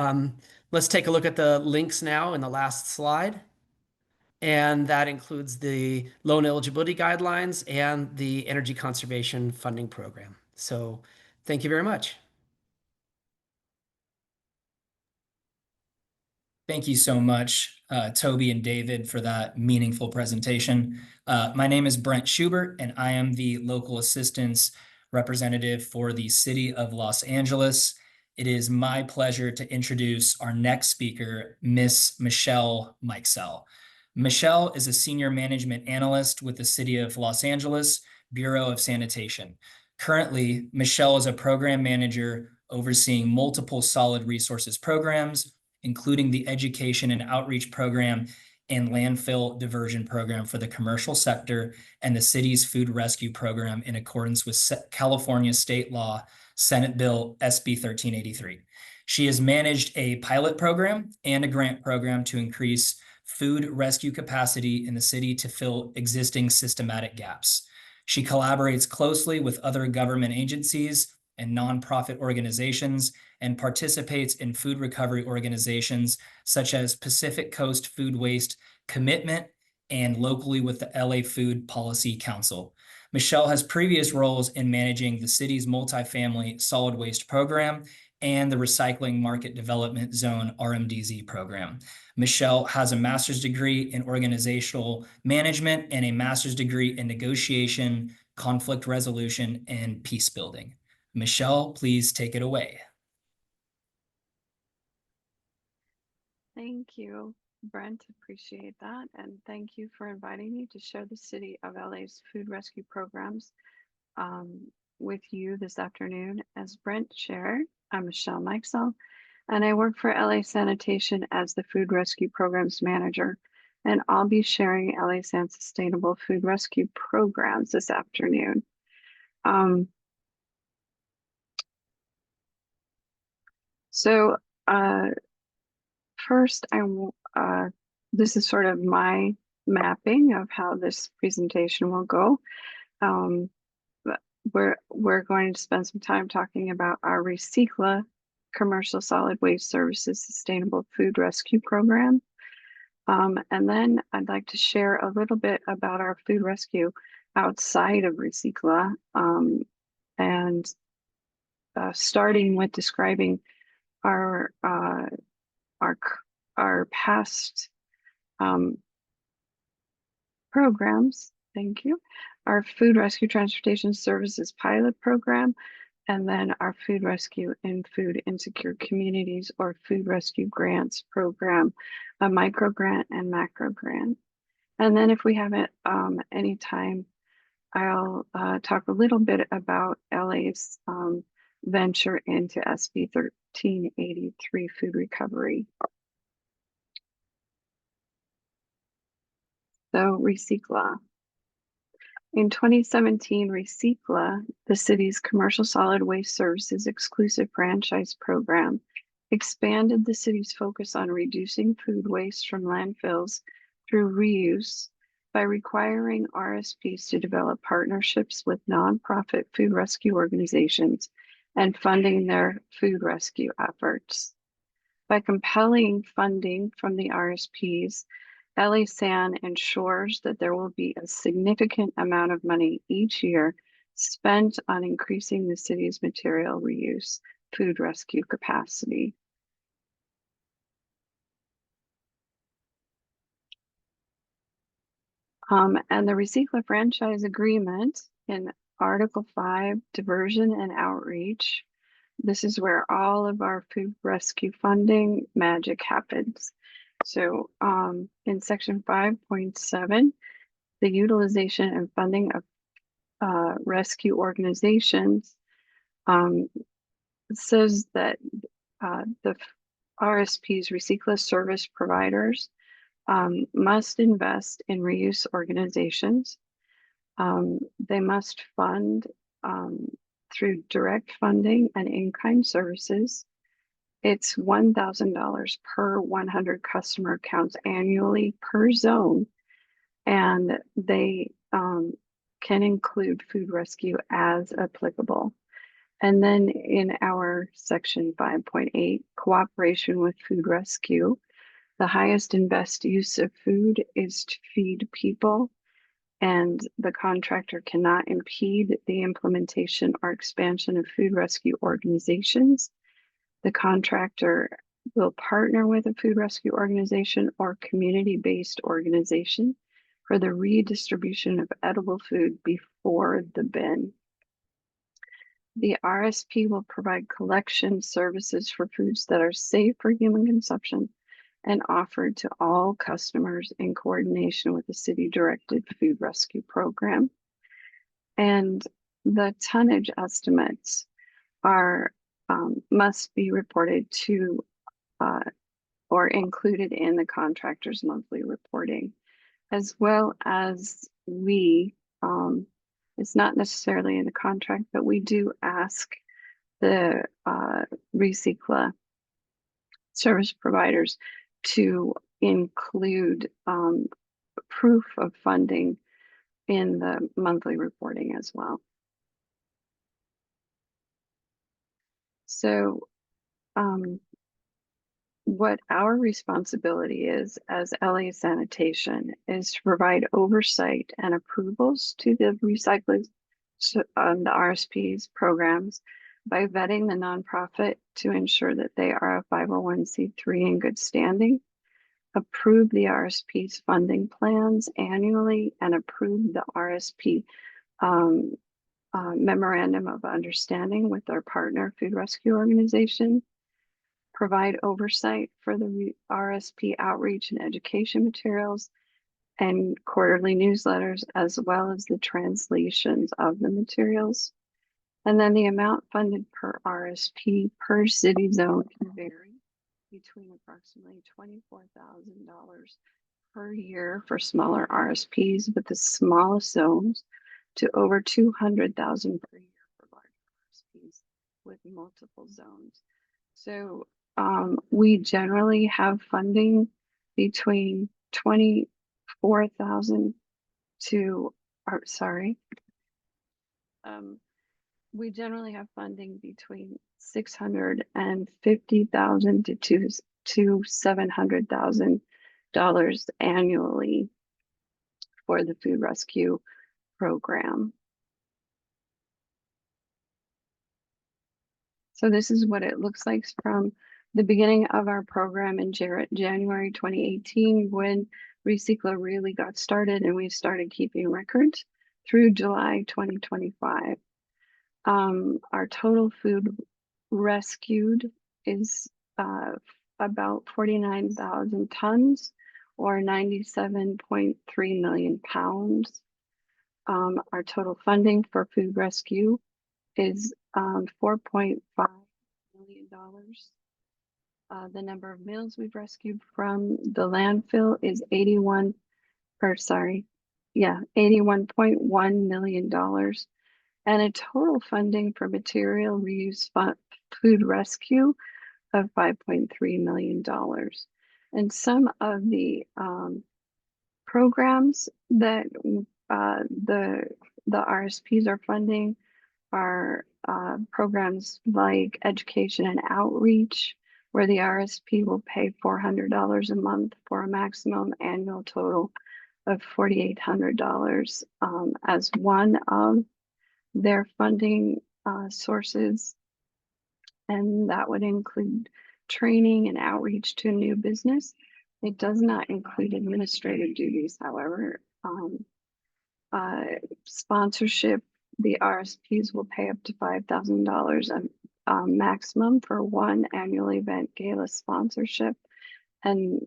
let's take a look at the links now in the last slide. And that includes the loan eligibility guidelines and the energy conservation funding program. So thank you very much. Thank you so much, Toby and David, for that meaningful presentation. My name is Brent Schubert, and I am the local assistance representative for the City of Los Angeles. It is my pleasure to introduce our next speaker, Miss Michelle Mikesell. Michelle is a senior management analyst with the City of Los Angeles Bureau of Sanitation. Currently, Michelle is a program manager overseeing multiple solid resources programs, including the education and outreach program and landfill diversion program for the commercial sector and the city's food rescue program in accordance with California state law, Senate Bill SB 1383. She has managed a pilot program and a grant program to increase food rescue capacity in the city to fill existing systematic gaps. She collaborates closely with other government agencies and nonprofit organizations and participates in food recovery organizations such as Pacific Coast Food Waste Commitment and locally with the LA Food Policy Council. Michelle has previous roles in managing the city's multifamily solid waste program and the Recycling Market Development Zone RMDZ program. Michelle has a master's degree in organizational management and a master's degree in negotiation, conflict resolution, and peace building. Michelle, please take it away. Thank you, Brent. Appreciate that. And thank you for inviting me to share the City of LA's food rescue programs with you this afternoon. As Brent shared, I'm Michelle Mikesell, and I work for LA Sanitation as the Food Rescue Programs Manager. And I'll be sharing LA San's Sustainable Food Rescue Programs this afternoon. First, this is sort of my mapping of how this presentation will go. We're going to spend some time talking about our Recycla Commercial Solid Waste Services Sustainable Food Rescue Program. And then I'd like to share a little bit about our food rescue outside of Recycla, and starting with describing our past programs. Thank you. Our Food Rescue Transportation Services pilot program, and then our Food Rescue in Food Insecure Communities or Food Rescue Grants program, a micro grant and macro grant. And then if we have any time, I'll talk a little bit about LA's venture into SB 1383 food recovery. So Recycla. In 2017, Recycla, the city's commercial solid waste services exclusive franchise program, expanded the city's focus on reducing food waste from landfills through reuse by requiring RSPs to develop partnerships with nonprofit food rescue organizations and funding their food rescue efforts. By compelling funding from the RSPs, LA San ensures that there will be a significant amount of money each year spent on increasing the city's material reuse food rescue capacity. And the Recycla franchise agreement in Article 5, diversion and outreach. This is where all of our food rescue funding magic happens. So in section 5.7, the utilization and funding of rescue organizations says that the RSPs, Recycla service providers, must invest in reuse organizations. They must fund through direct funding and in-kind services. It's $1,000 per 100 customer accounts annually per zone, and they can include food rescue as applicable. And then in our section 5.8, cooperation with food rescue, the highest and best use of food is to feed people, and the contractor cannot impede the implementation or expansion of food rescue organizations. The contractor will partner with a food rescue organization or community-based organization for the redistribution of edible food before the bin. The RSP will provide collection services for foods that are safe for human consumption and offered to all customers in coordination with the city-directed food rescue program. And the tonnage estimates are must be reported to or included in the contractor's monthly reporting, as well as it's not necessarily in the contract, but we do ask the Recycla service providers to include proof of funding in the monthly reporting as well. So what our responsibility is as LA Sanitation is to provide oversight and approvals to the recycling, the RSP's programs by vetting the nonprofit to ensure that they are a 501c3 in good standing, approve the RSP's funding plans annually, and approve the RSP memorandum of understanding with our partner food rescue organization, provide oversight for the RSP outreach and education materials and quarterly newsletters, as well as the translations of the materials. And then the amount funded per RSP per city zone can vary between approximately $24,000 per year for smaller RSPs, with the smallest zones to over $200,000 per year for large RSPs with multiple zones. So we generally have funding between 24,000 to, we generally have funding between 650,000 to $700,000 annually for the food rescue program. So this is what it looks like from the beginning of our program in January 2018, when Recycla really got started and we started keeping records, through July 2025. Our total food rescued is about 49,000 tons or 97.3 million pounds. Our total funding for food rescue is $4.5 million. The number of meals we've rescued from the landfill is $81.1 million, and a total funding for material reuse food rescue of $5.3 million. And some of the programs that the RSPs are funding are programs like education and outreach, where the RSP will pay $400 a month for a maximum annual total of $4,800 as one of their funding sources. And that would include training and outreach to a new business. It does not include administrative duties, however. Sponsorship, the RSPs will pay up to $5,000 maximum for one annual event gala sponsorship. And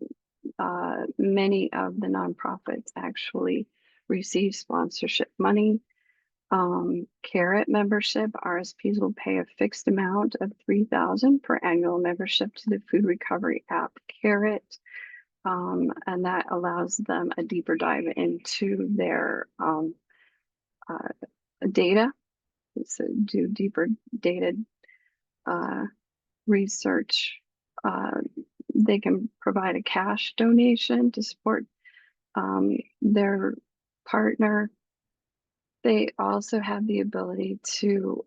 many of the nonprofits actually receive sponsorship money. Carrot membership, RSPs will pay a fixed amount of $3,000 per annual membership to the food recovery app Carrot. And that allows them a deeper dive into their data. So do deeper data research. They can provide a cash donation to support their partner. They also have the ability to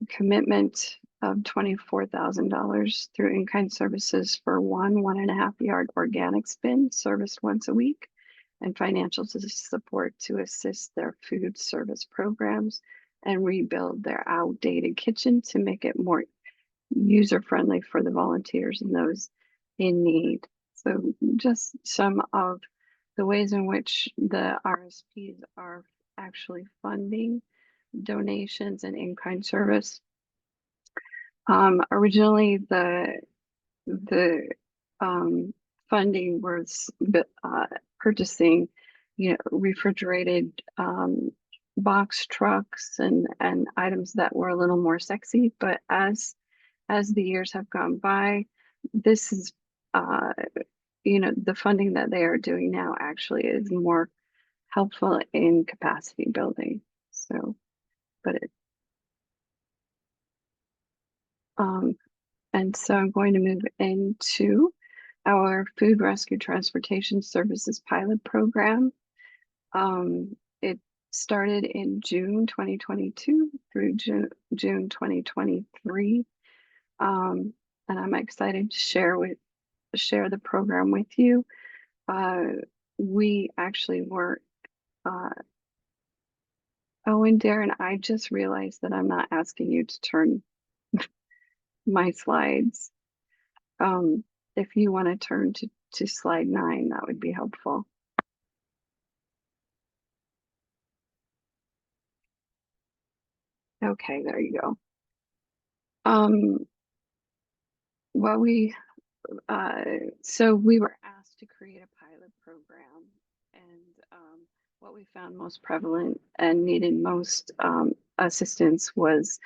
commitment of $24,000 through in-kind services for 1.5 yard organic bin serviced once a week, and financial support to assist their food service programs and rebuild their outdated kitchen to make it more user-friendly for the volunteers and those in need. So just some of the ways in which the RSPs are actually funding donations and in-kind service. Originally, the funding was purchasing, refrigerated box trucks and items that were a little more sexy. But as the years have gone by, this is the funding that they are doing now actually is more helpful in capacity building. So, but it and so I'm going to move into our Food Rescue Transportation Services pilot program. It started in June 2022 through June 2023. And I'm excited to share the program with you. We actually were, oh, and Darren, I just realized that I'm not asking you to turn my slides. If you want to turn to slide 9, that would be helpful. Okay, there you go. So we were asked to create a pilot program, and what we found most prevalent and needed most assistance was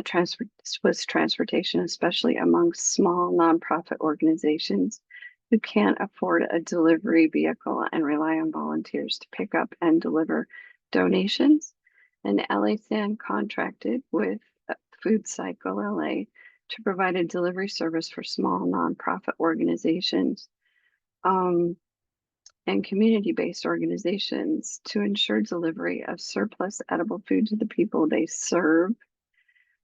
transportation, especially amongst small nonprofit organizations who can't afford a delivery vehicle and rely on volunteers to pick up and deliver donations. And LASAN contracted with Food Cycle LA to provide a delivery service for small nonprofit organizations and community-based organizations to ensure delivery of surplus edible food to the people they serve.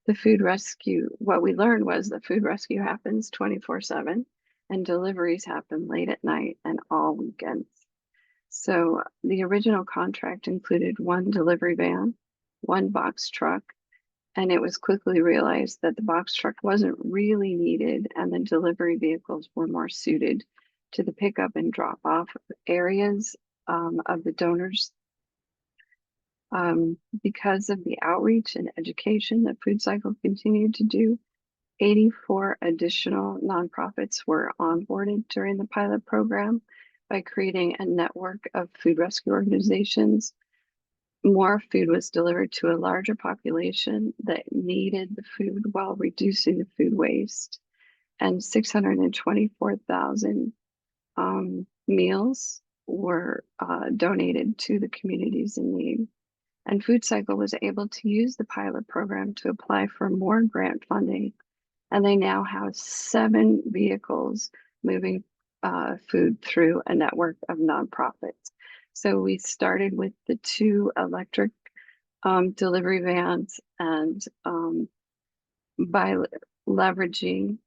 The food rescue, what we learned was that food rescue happens 24/7 and deliveries happen late at night and all weekends. So the original contract included one delivery van, one box truck, and it was quickly realized that the box truck wasn't really needed and the delivery vehicles were more suited to the pickup and drop off areas of the donors. Because of the outreach and education that Food Cycle continued to do, 84 additional nonprofits were onboarded during the pilot program by creating a network of food rescue organizations. More food was delivered to a larger population that needed the food while reducing the food waste. And 624,000 meals were donated to the communities in need. And Food Cycle was able to use the pilot program to apply for more grant funding. And they now have 7 vehicles moving food through a network of nonprofits. So we started with the 2 electric delivery vans, and by leveraging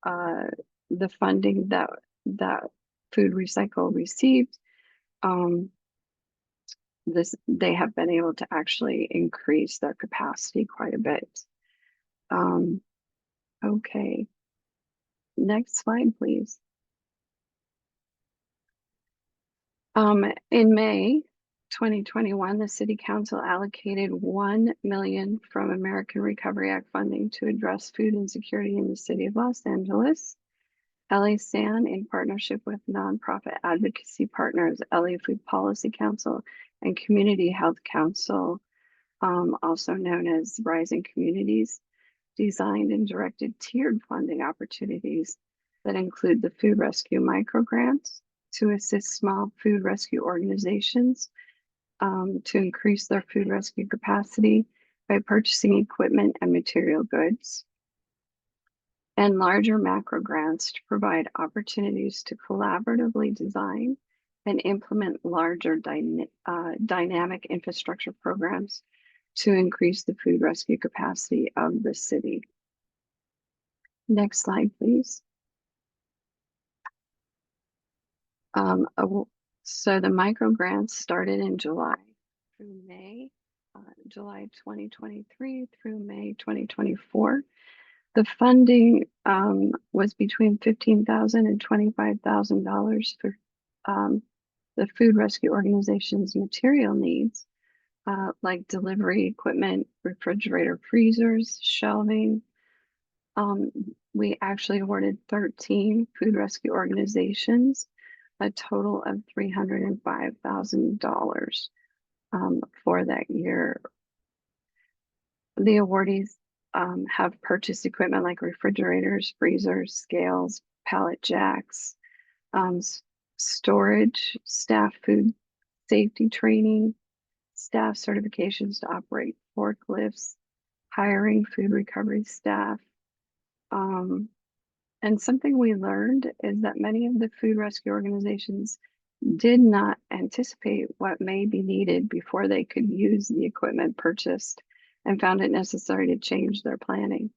the funding that Food Recycle received, they have been able to actually increase their capacity quite a bit. Okay, next slide, please. In May 2021, the City Council allocated $1 million from American Recovery Act funding to address food insecurity in the city of Los Angeles. LA SAN, in partnership with nonprofit advocacy partners, LA Food Policy Council and Community Health Council, also known as Rising Communities, designed and directed tiered funding opportunities that include the Food Rescue Microgrants to assist small food rescue organizations to increase their food rescue capacity by purchasing equipment and material goods, and larger macro grants to provide opportunities to collaboratively design and implement larger dynamic infrastructure programs to increase the food rescue capacity of the city. Next slide, please. So the micro grants started in July through May, July 2023 through May 2024. The funding was between $15,000 and $25,000 for the food rescue organization's material needs, like delivery equipment, refrigerator, freezers, shelving. We actually awarded 13 food rescue organizations a total of $305,000 for that year. The awardees have purchased equipment like refrigerators, freezers, scales, pallet jacks, storage, staff food safety training, staff certifications to operate forklifts, hiring food recovery staff. And something we learned is that many of the food rescue organizations did not anticipate what may be needed before they could use the equipment purchased, and found it necessary to change their planning.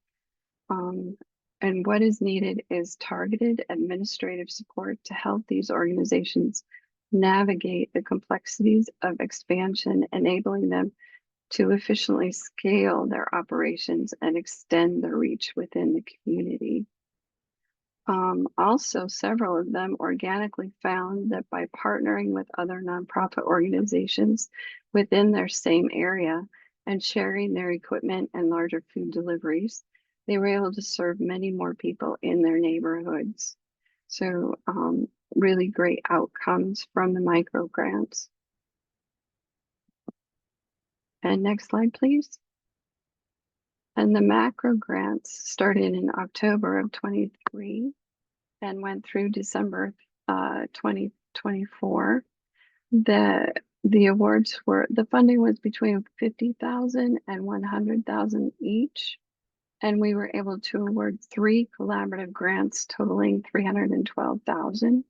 And what is needed is targeted administrative support to help these organizations navigate the complexities of expansion, enabling them to efficiently scale their operations and extend their reach within the community. Also, several of them organically found that by partnering with other nonprofit organizations within their same area and sharing their equipment and larger food deliveries, they were able to serve many more people in their neighborhoods. So really great outcomes from the micro grants. And next slide, please. And the macro grants started in October of 23 and went through December 2024. The awards were, the funding was between $50,000 and $100,000 each. And we were able to award 3 collaborative grants totaling $312,000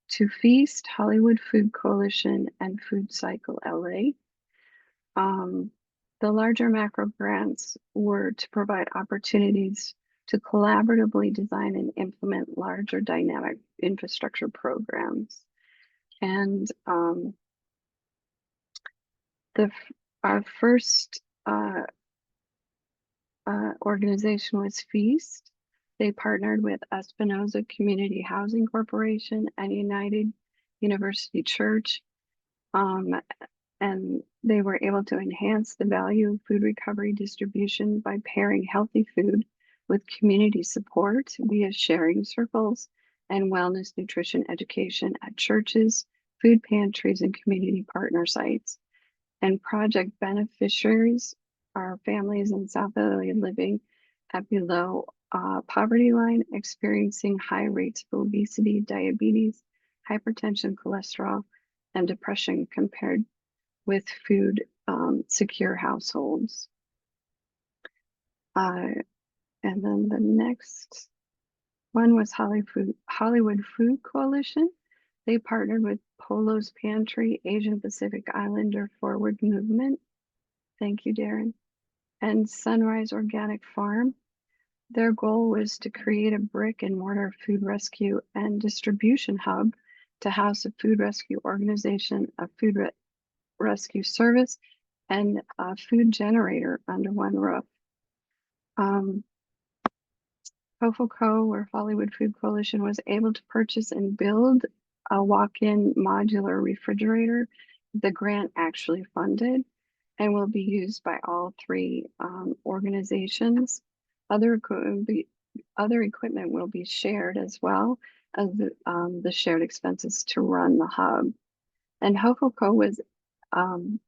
to Feast, Hollywood Food Coalition, and Food Cycle LA. The larger macro grants were to provide opportunities to collaboratively design and implement larger dynamic infrastructure programs. And our first organization was Feast. They partnered with Espinosa Community Housing Corporation and United University Church. And they were able to enhance the value of food recovery distribution by pairing healthy food with community support via sharing circles and wellness nutrition education at churches, food pantries, and community partner sites. And project beneficiaries are families in South LA living at below poverty line, experiencing high rates of obesity, diabetes, hypertension, cholesterol, and depression compared with food secure households. And then the next one was Hollywood Food Coalition. They partnered with Polo's Pantry, Asian Pacific Islander Forward Movement. Thank you, Darren. And Sunrise Organic Farm. Their goal was to create a brick and mortar food rescue and distribution hub to house a food rescue organization, a food rescue service, and a food generator under one roof. HOFOCO, or Hollywood Food Coalition, was able to purchase and build a walk-in modular refrigerator the grant actually funded and will be used by all three organizations. Other equipment will be shared as well as the shared expenses to run the hub. And HOFOCO was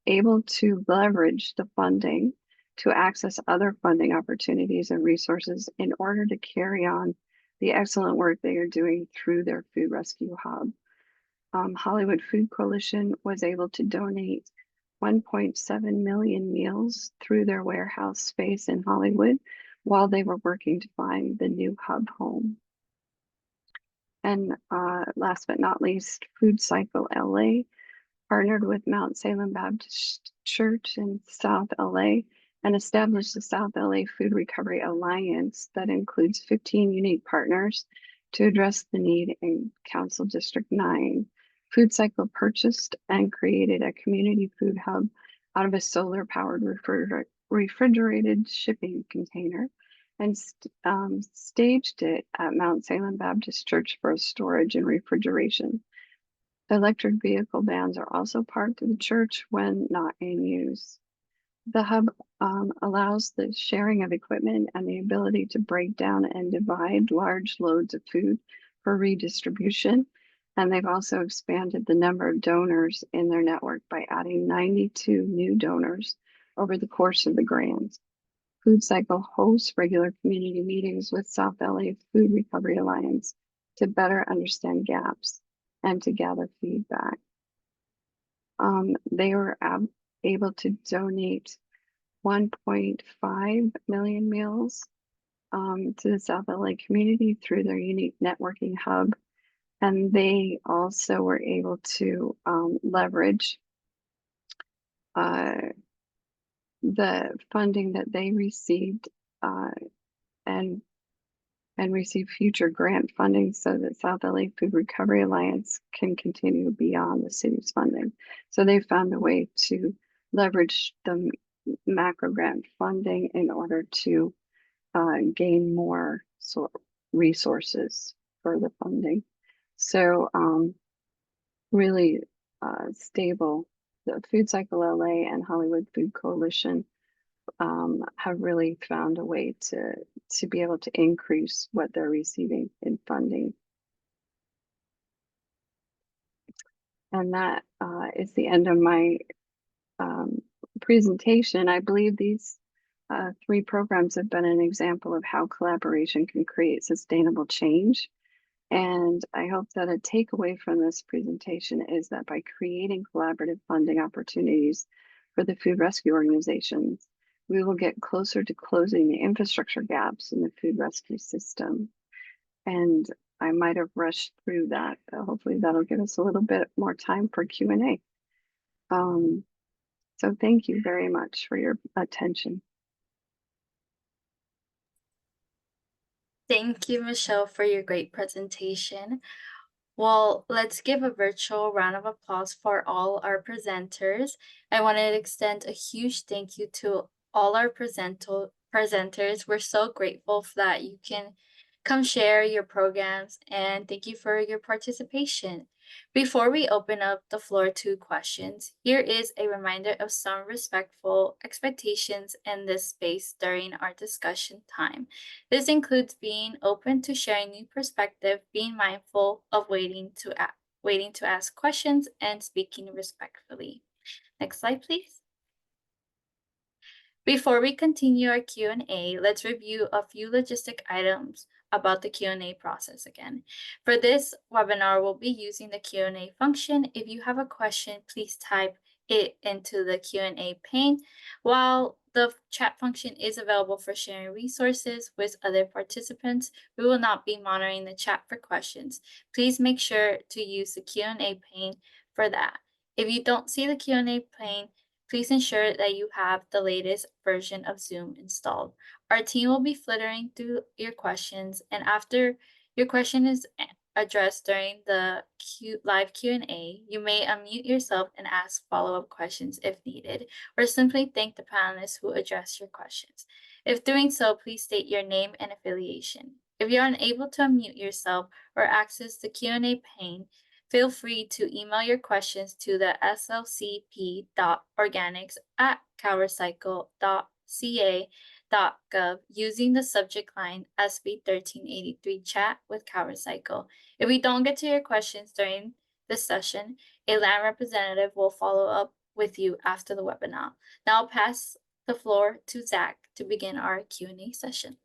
able to leverage the funding to access other funding opportunities and resources in order to carry on the excellent work they are doing through their food rescue hub. Hollywood Food Coalition was able to donate 1.7 million meals through their warehouse space in Hollywood while they were working to find the new hub home. And last but not least, Food Cycle LA partnered with Mount Salem Baptist Church in South LA and established the South LA Food Recovery Alliance that includes 15 unique partners to address the need in Council District 9. Food Cycle purchased and created a community food hub out of a solar powered refrigerated shipping container and staged it at Mount Salem Baptist Church for storage and refrigeration. Electric vehicle vans are also parked at the church when not in use. The hub allows the sharing of equipment and the ability to break down and divide large loads of food for redistribution. And they've also expanded the number of donors in their network by adding 92 new donors over the course of the grant. Food Cycle hosts regular community meetings with South LA Food Recovery Alliance to better understand gaps and to gather feedback. They were able to donate 1.5 million meals to the South LA community through their unique networking hub. And they also were able to leverage the funding that they received and receive future grant funding so that South LA Food Recovery Alliance can continue beyond the city's funding. So they found a way to leverage the macro grant funding in order to gain more resources for the funding. So really stable. The Food Cycle LA and Hollywood Food Coalition have really found a way to be able to increase what they're receiving in funding. And that is the end of my presentation. I believe these three programs have been an example of how collaboration can create sustainable change. And I hope that a takeaway from this presentation is that by creating collaborative funding opportunities for the food rescue organizations, we will get closer to closing the infrastructure gaps in the food rescue system. And I might have rushed through that. Hopefully that'll give us a little bit more time for Q&A. So thank you very much for your attention. Thank you, Michelle, for your great presentation. Well, let's give a virtual round of applause for all our presenters. I want to extend a huge thank you to all our presenters. We're so grateful that you can come share your programs, and thank you for your participation. Before we open up the floor to questions, here is a reminder of some respectful expectations in this space during our discussion time. This includes being open to sharing new perspective, being mindful of waiting to ask questions, and speaking respectfully. Next slide, please. Before we continue our Q&A, let's review a few logistic items about the Q&A process again. For this webinar, we'll be using the Q&A function. If you have a question, please type it into the Q&A pane. While the chat function is available for sharing resources with other participants, we will not be monitoring the chat for questions. Please make sure to use the Q&A pane for that. If you don't see the Q&A pane, please ensure that you have the latest version of Zoom installed. Our team will be filtering through your questions, and after your question is addressed during the live Q&A, you may unmute yourself and ask follow-up questions if needed, or simply thank the panelists who addressed your questions. If doing so, please state your name and affiliation. If you're unable to unmute yourself or access the Q&A pane, feel free to email your questions to the slcp.organics@calrecycle.ca.gov using the subject line SB 1383 chat with CalRecycle. If we don't get to your questions during this session, a land representative will follow up with you after the webinar. Now I'll pass the floor to Zach to begin our Q&A session.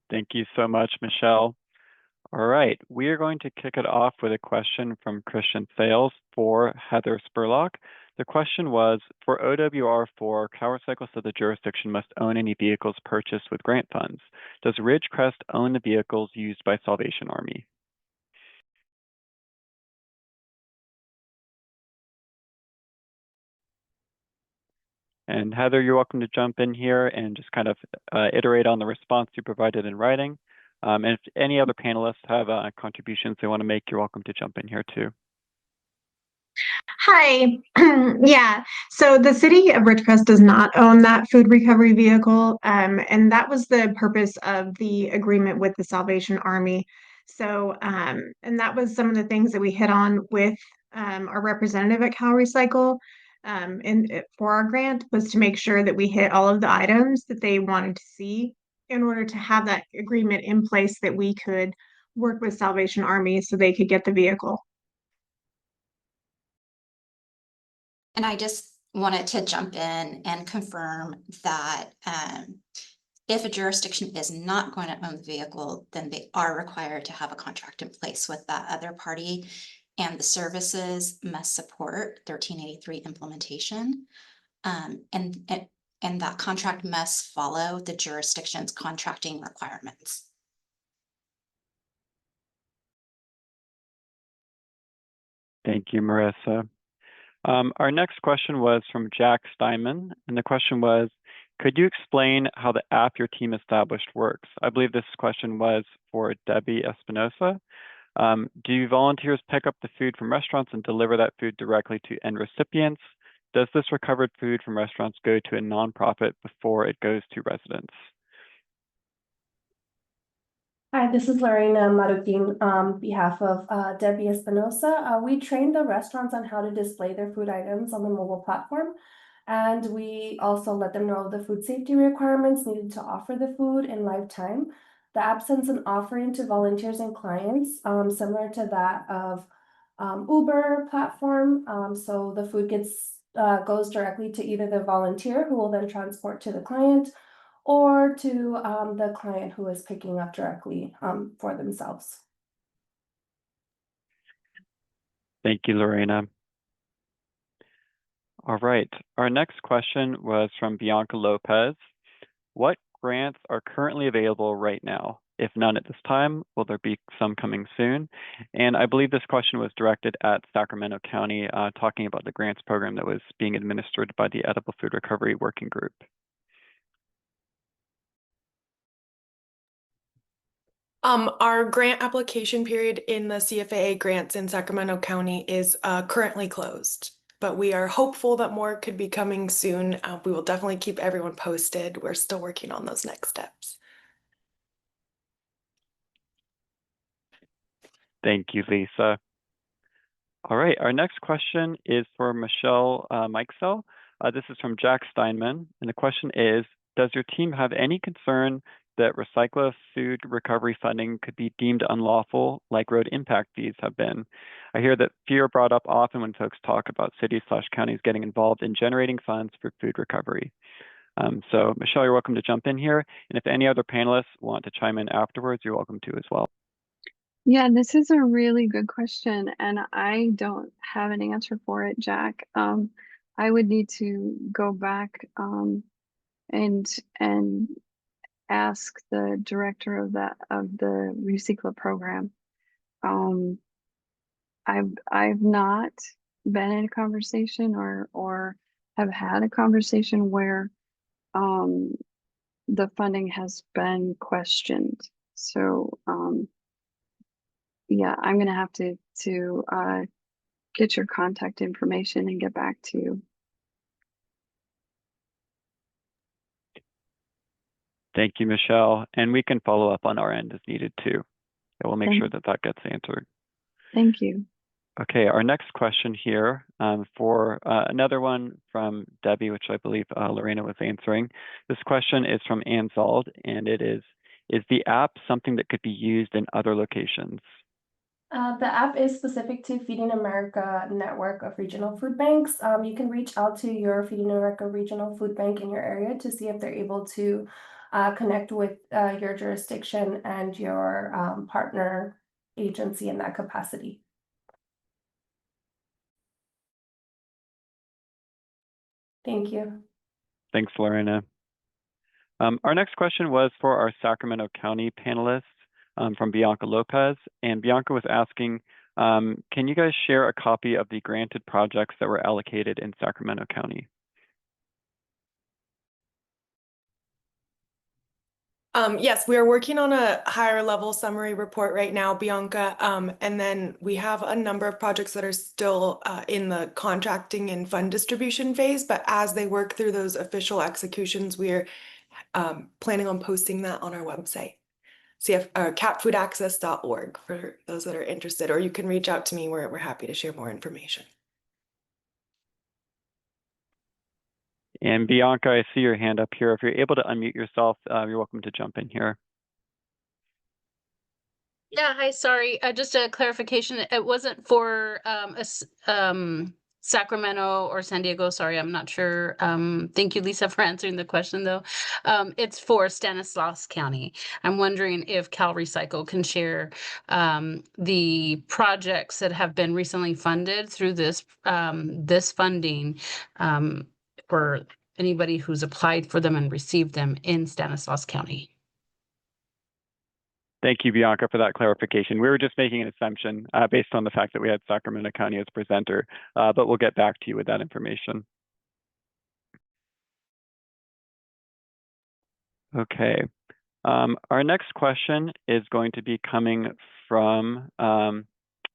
Thank you so much, Michelle. All right, we are going to kick it off with a question from Christian Sales for Heather Spurlock. The question was, for OWR4, CalRecycle said the jurisdiction must own any vehicles purchased with grant funds. Does Ridgecrest own the vehicles used by Salvation Army? And Heather, you're welcome to jump in here and just kind of iterate on the response you provided in writing. And if any other panelists have contributions they want to make, you're welcome to jump in here too. Hi. Yeah. So the city of Ridgecrest does not own that food recovery vehicle. And that was the purpose of the agreement with the Salvation Army. So, and that was some of the things that we hit on with our representative at CalRecycle for our grant, was to make sure that we hit all of the items that they wanted to see in order to have that agreement in place that we could work with Salvation Army so they could get the vehicle. And I just wanted to jump in and confirm that if a jurisdiction is not going to own the vehicle, then they are required to have a contract in place with that other party, and the services must support 1383 implementation. And that contract must follow the jurisdiction's contracting requirements. Thank you, Marissa. Our next question was from Jack Steinman, and the question was, could you explain how the app your team established works? I believe this question was for Debbie Espinosa. Do volunteers pick up the food from restaurants and deliver that food directly to end recipients? Does this recovered food from restaurants go to a nonprofit before it goes to residents? Hi, this is Lorena Marutin on behalf of Debbie Espinosa. We train the restaurants on how to display their food items on the mobile platform. And we also let them know the food safety requirements needed to offer the food in live time. The app sends an offering to volunteers and clients, similar to that of Uber platform. So the food goes directly to either the volunteer, who will then transport to the client, or to the client who is picking up directly for themselves. Thank you, Lorena. All right, our next question was from Bianca Lopez. What grants are currently available right now? If none at this time, will there be some coming soon? And I believe this question was directed at Sacramento County, talking about the grants program that was being administered by the Edible Food Recovery Working Group. Our grant application period in the CFAA grants in Sacramento County is currently closed, but we are hopeful that more could be coming soon. We will definitely keep everyone posted. We're still working on those next steps. Thank you, Lisa. All right, our next question is for Michelle Mikesell. This is from Jack Steinman, and the question is, does your team have any concern that recycled food recovery funding could be deemed unlawful, like road impact fees have been. I hear that fear brought up often when folks talk about cities/counties getting involved in generating funds for food recovery. So Michelle, you're welcome to jump in here. And if any other panelists want to chime in afterwards, you're welcome to as well. Yeah, this is a really good question, and I don't have an answer for it, Jack. I would need to go back and ask the director of the Recycler program. I've not been in a conversation or have had a conversation where the funding has been questioned. So yeah, I'm gonna have to get your contact information and get back to you. Thank you, Michelle. And we can follow up on our end as needed too. And we'll make sure that that gets answered. Thank you. Okay, our next question here for another one from Debbie, which I believe Lorena was answering. This question is from Ann Zald, and it is the app something that could be used in other locations? The app is specific to Feeding America network of regional food banks. You can reach out to your Feeding America regional food bank in your area to see if they're able to connect with your jurisdiction and your partner agency in that capacity. Thank you. Thanks, Lorena. Our next question was for our Sacramento County panelists from Bianca Lopez. And Bianca was asking, can you guys share a copy of the granted projects that were allocated in Sacramento County? Yes, we are working on a higher level summary report right now, Bianca. And then we have a number of projects that are still in the contracting and fund distribution phase. But as they work through those official executions, we're planning on posting that on our website, capfoodaccess.org, for those that are interested, or you can reach out to me. We're happy to share more information. And Bianca, I see your hand up here. If you're able to unmute yourself, you're welcome to jump in here. Yeah, hi, sorry. Just a clarification. It wasn't for Sacramento or San Diego. Sorry, I'm not sure. Thank you, Lisa, for answering the question, though. It's for Stanislaus County. I'm wondering if CalRecycle can share the projects that have been recently funded through this this funding for anybody who's applied for them and received them in Stanislaus County. Thank you, Bianca, for that clarification. We were just making an assumption based on the fact that we had Sacramento County as presenter, but we'll get back to you with that information. Okay. Our next question is going to be coming from,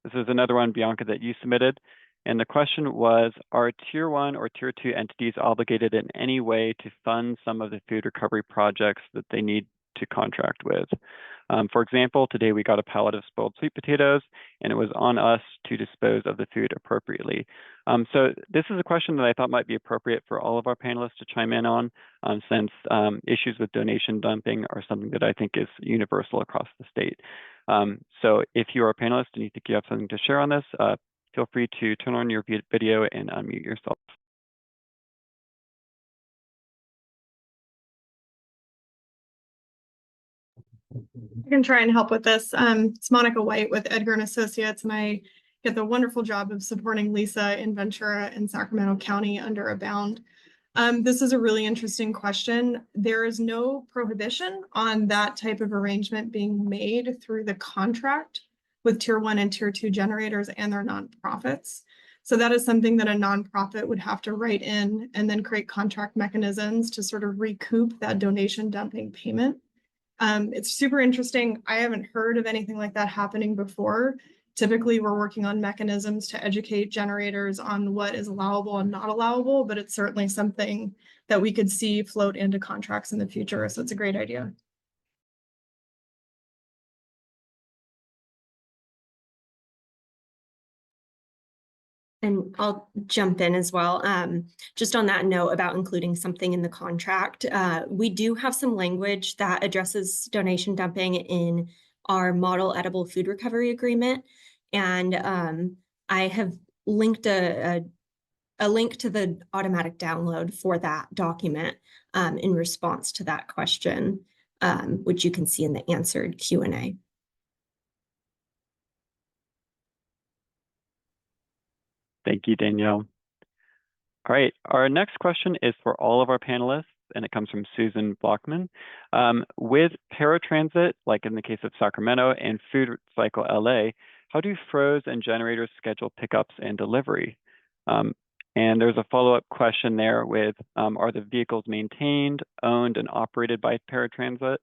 this is another one, Bianca, that you submitted. And the question was, are Tier 1 or Tier 2 entities obligated in any way to fund some of the food recovery projects that they need to contract with? For example, today we got a pallet of spoiled sweet potatoes, and it was on us to dispose of the food appropriately. So this is a question that I thought might be appropriate for all of our panelists to chime in on, since issues with donation dumping are something that I think is universal across the state. So if you are a panelist and you think you have something to share on this, feel free to turn on your video and unmute yourself. I can try and help with this. It's Monica White with Edgar and Associates, and I get the wonderful job of supporting Lisa in Ventura and Sacramento County under Abound. This is a really interesting question. There is no prohibition on that type of arrangement being made through the contract with Tier 1 and Tier 2 generators and their nonprofits. So that is something that a nonprofit would have to write in and then create contract mechanisms to sort of recoup that donation dumping payment. It's super interesting. I haven't heard of anything like that happening before. Typically, we're working on mechanisms to educate generators on what is allowable and not allowable, but it's certainly something that we could see float into contracts in the future. So it's a great idea. And I'll jump in as well. Just on that note about including something in the contract, we do have some language that addresses donation dumping in our model edible food recovery agreement. And I have linked a link to the automatic download for that document in response to that question, which you can see in the answered Q&A. Thank you, Danielle. All right, our next question is for all of our panelists, and it comes from Susan Blockman. With paratransit, like in the case of Sacramento, and Food Cycle LA, how do Froze and generators schedule pickups and delivery? And there's a follow-up question there with, are the vehicles maintained, owned, and operated by paratransit?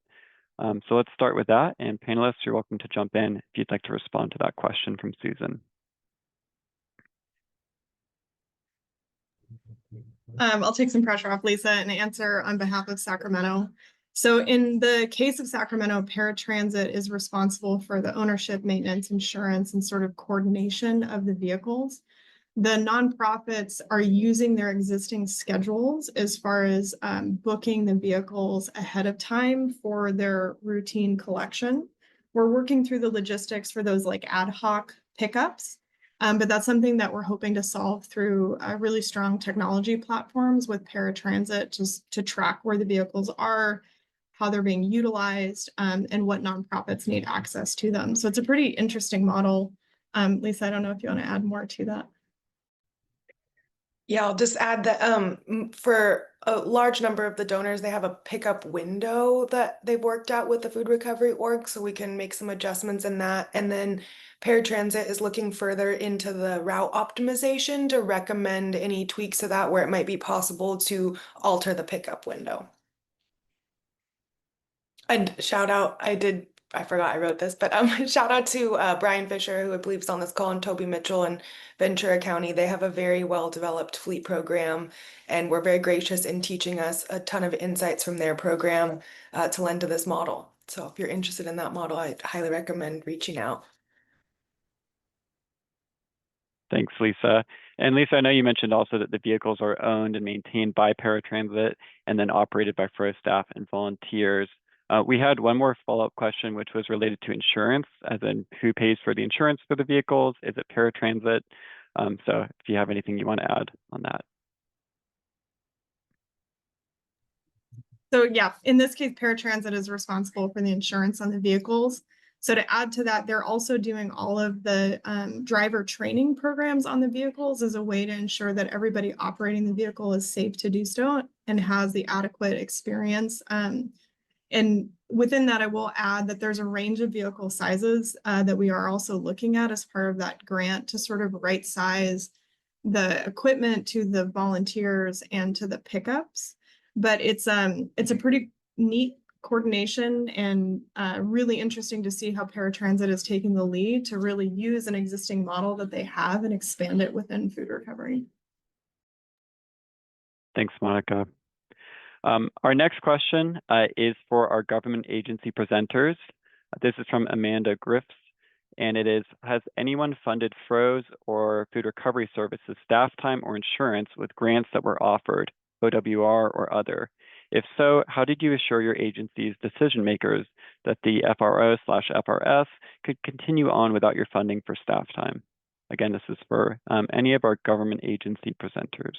So let's start with that, and panelists, you're welcome to jump in if you'd like to respond to that question from Susan. I'll take some pressure off Lisa and answer on behalf of Sacramento. So in the case of Sacramento, paratransit is responsible for the ownership, maintenance, insurance, and sort of coordination of the vehicles. The nonprofits are using their existing schedules as far as booking the vehicles ahead of time for their routine collection. We're working through the logistics for those like ad hoc pickups. But that's something that we're hoping to solve through really strong technology platforms with paratransit just to track where the vehicles are, how they're being utilized, and what nonprofits need access to them. So it's a pretty interesting model. Lisa, I don't know if you want to add more to that. Yeah, I'll just add that for a large number of the donors, they have a pickup window that they've worked out with the food recovery org, so we can make some adjustments in that. And then paratransit is looking further into the route optimization to recommend any tweaks to that where it might be possible to alter the pickup window. And shout out, I forgot I wrote this, but shout out to Brian Fisher, who I believe is on this call, and Toby Mitchell in Ventura County. They have a very well-developed fleet program, and we're very gracious in teaching us a ton of insights from their program to lend to this model. So if you're interested in that model, I'd highly recommend reaching out. Thanks, Lisa. And Lisa, I know you mentioned also that the vehicles are owned and maintained by paratransit and then operated by Froze staff and volunteers. We had one more follow-up question, which was related to insurance, as in who pays for the insurance for the vehicles? Is it paratransit? So if you have anything you want to add on that. So yeah, in this case, paratransit is responsible for the insurance on the vehicles. So to add to that, they're also doing all of the driver training programs on the vehicles as a way to ensure that everybody operating the vehicle is safe to do so and has the adequate experience. And within that, I will add that there's a range of vehicle sizes that we are also looking at as part of that grant to sort of right size the equipment to the volunteers and to the pickups. But it's a pretty neat coordination and really interesting to see how paratransit is taking the lead to really use an existing model that they have and expand it within food recovery. Thanks, Monica. Our next question is for our government agency presenters. This is from Amanda Griffiths, and it is, has anyone funded Froze or Food Recovery Services staff time or insurance with grants that were offered, OWR or other? If so, how did you assure your agency's decision makers that the FRO/FRS could continue on without your funding for staff time? Again, this is for any of our government agency presenters.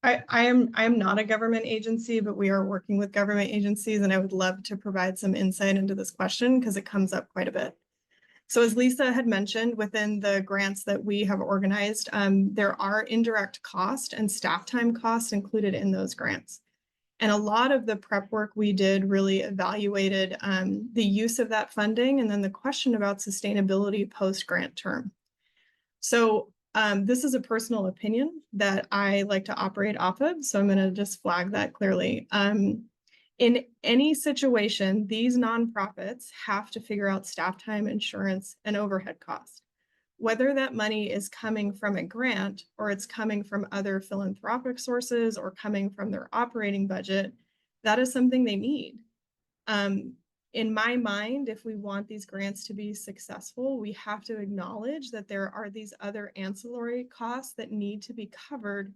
I am not a government agency, but we are working with government agencies, and I would love to provide some insight into this question because it comes up quite a bit. So as Lisa had mentioned, within the grants that we have organized, there are indirect cost and staff time costs included in those grants. And a lot of the prep work we did really evaluated the use of that funding and then the question about sustainability post-grant term. So this is a personal opinion that I like to operate off of, so I'm going to just flag that clearly. In any situation, these nonprofits have to figure out staff time, insurance, and overhead costs. Whether that money is coming from a grant or it's coming from other philanthropic sources or coming from their operating budget, that is something they need. In my mind, if we want these grants to be successful, we have to acknowledge that there are these other ancillary costs that need to be covered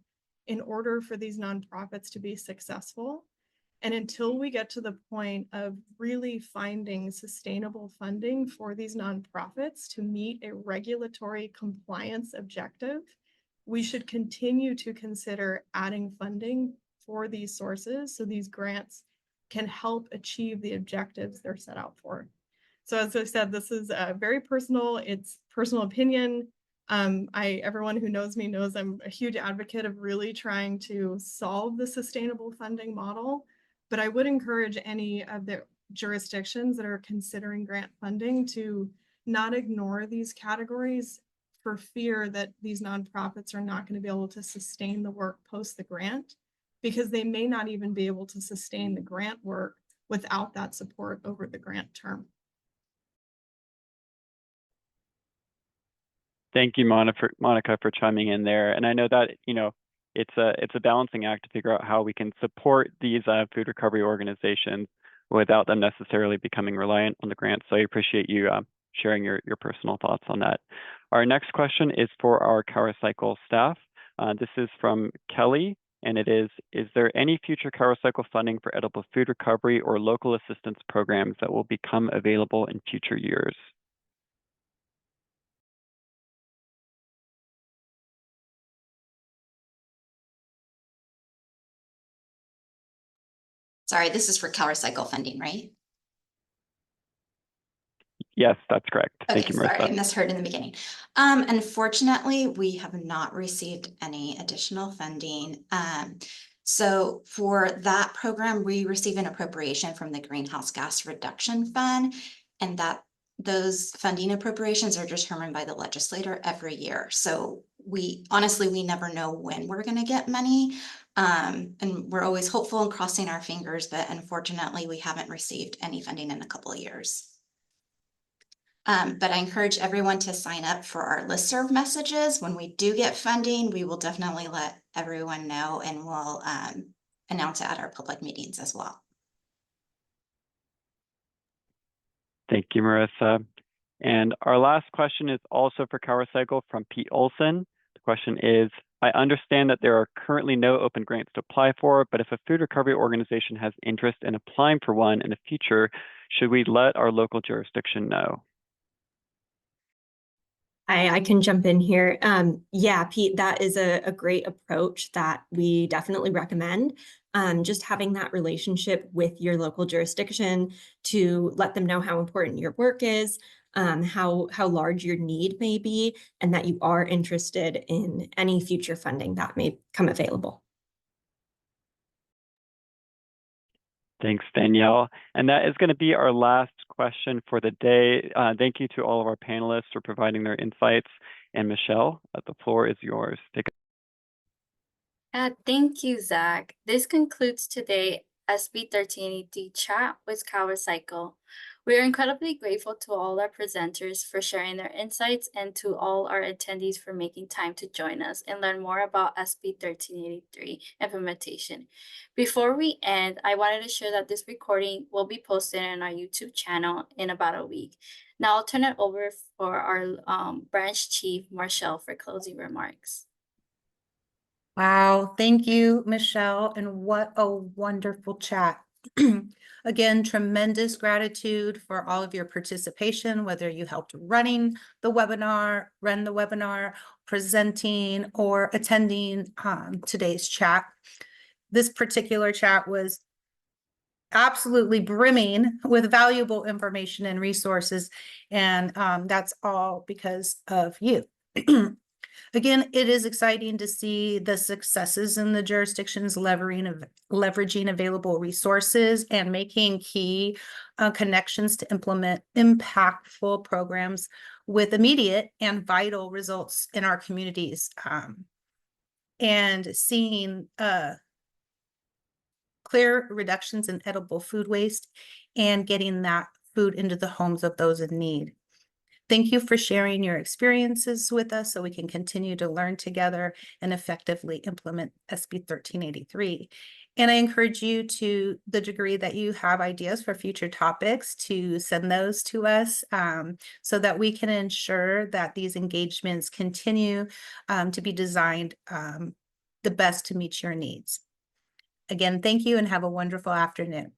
in order for these nonprofits to be successful. And until we get to the point of really finding sustainable funding for these nonprofits to meet a regulatory compliance objective, we should continue to consider adding funding for these sources so these grants can help achieve the objectives they're set out for. So as I said, this is very personal. It's personal opinion. Everyone who knows me knows I'm a huge advocate of really trying to solve the sustainable funding model. But I would encourage any of the jurisdictions that are considering grant funding to not ignore these categories for fear that these nonprofits are not going to be able to sustain the work post the grant, because they may not even be able to sustain the grant work without that support over the grant term. Thank you, Monica, for chiming in there. And I know that, you know, it's a balancing act to figure out how we can support these food recovery organizations without them necessarily becoming reliant on the grants. So I appreciate you sharing your personal thoughts on that. Our next question is for our CalRecycle staff. This is from Kelly, and it is there any future CalRecycle funding for edible food recovery or local assistance programs that will become available in future years? Sorry, this is for CalRecycle funding, right? Yes, that's correct. Okay, Thank you, sorry, I Marissa. misheard in the beginning. Unfortunately, we have not received any additional funding. So for that program, we receive an appropriation from the Greenhouse Gas Reduction Fund, and those funding appropriations are determined by the legislator every year. So we never know when we're going to get money. And we're always hopeful and crossing our fingers, but unfortunately, we haven't received any funding in a couple of years. But I encourage everyone to sign up for our listserv messages. When we do get funding, we will definitely let everyone know, and we'll announce it at our public meetings as well. Thank you, Marissa. And our last question is also for CalRecycle from Pete Olson. The question is, I understand that there are currently no open grants to apply for, but if a food recovery organization has interest in applying for one in the future, should we let our local jurisdiction know? I can jump in here. Yeah, Pete, that is a great approach that we definitely recommend. Just having that relationship with your local jurisdiction to let them know how important your work is, how large your need may be, and that you are interested in any future funding that may come available. Thanks, Danielle. And that is going to be our last question for the day. Thank you to all of our panelists for providing their insights. And Michelle, the floor is yours. Thank you, Zach. This concludes today SB 1383 chat with CalRecycle. We are incredibly grateful to all our presenters for sharing their insights and to all our attendees for making time to join us and learn more about SB 1383 implementation. Before we end, I wanted to share that this recording will be posted on our YouTube channel in about a week. Now I'll turn it over for our branch chief, Marshall, for closing remarks. Wow, thank you, Michelle, and what a wonderful chat. Again, tremendous gratitude for all of your participation, whether you helped run the webinar, presenting, or attending today's chat. This particular chat was absolutely brimming with valuable information and resources, and that's all because of you. Again, it is exciting to see the successes in the jurisdictions leveraging available resources and making key connections to implement impactful programs with immediate and vital results in our communities. And seeing clear reductions in edible food waste and getting that food into the homes of those in need. Thank you for sharing your experiences with us so we can continue to learn together and effectively implement SB 1383. And I encourage you, to the degree that you have ideas for future topics, to send those to us so that we can ensure that these engagements continue to be designed the best to meet your needs. Again, thank you and have a wonderful afternoon.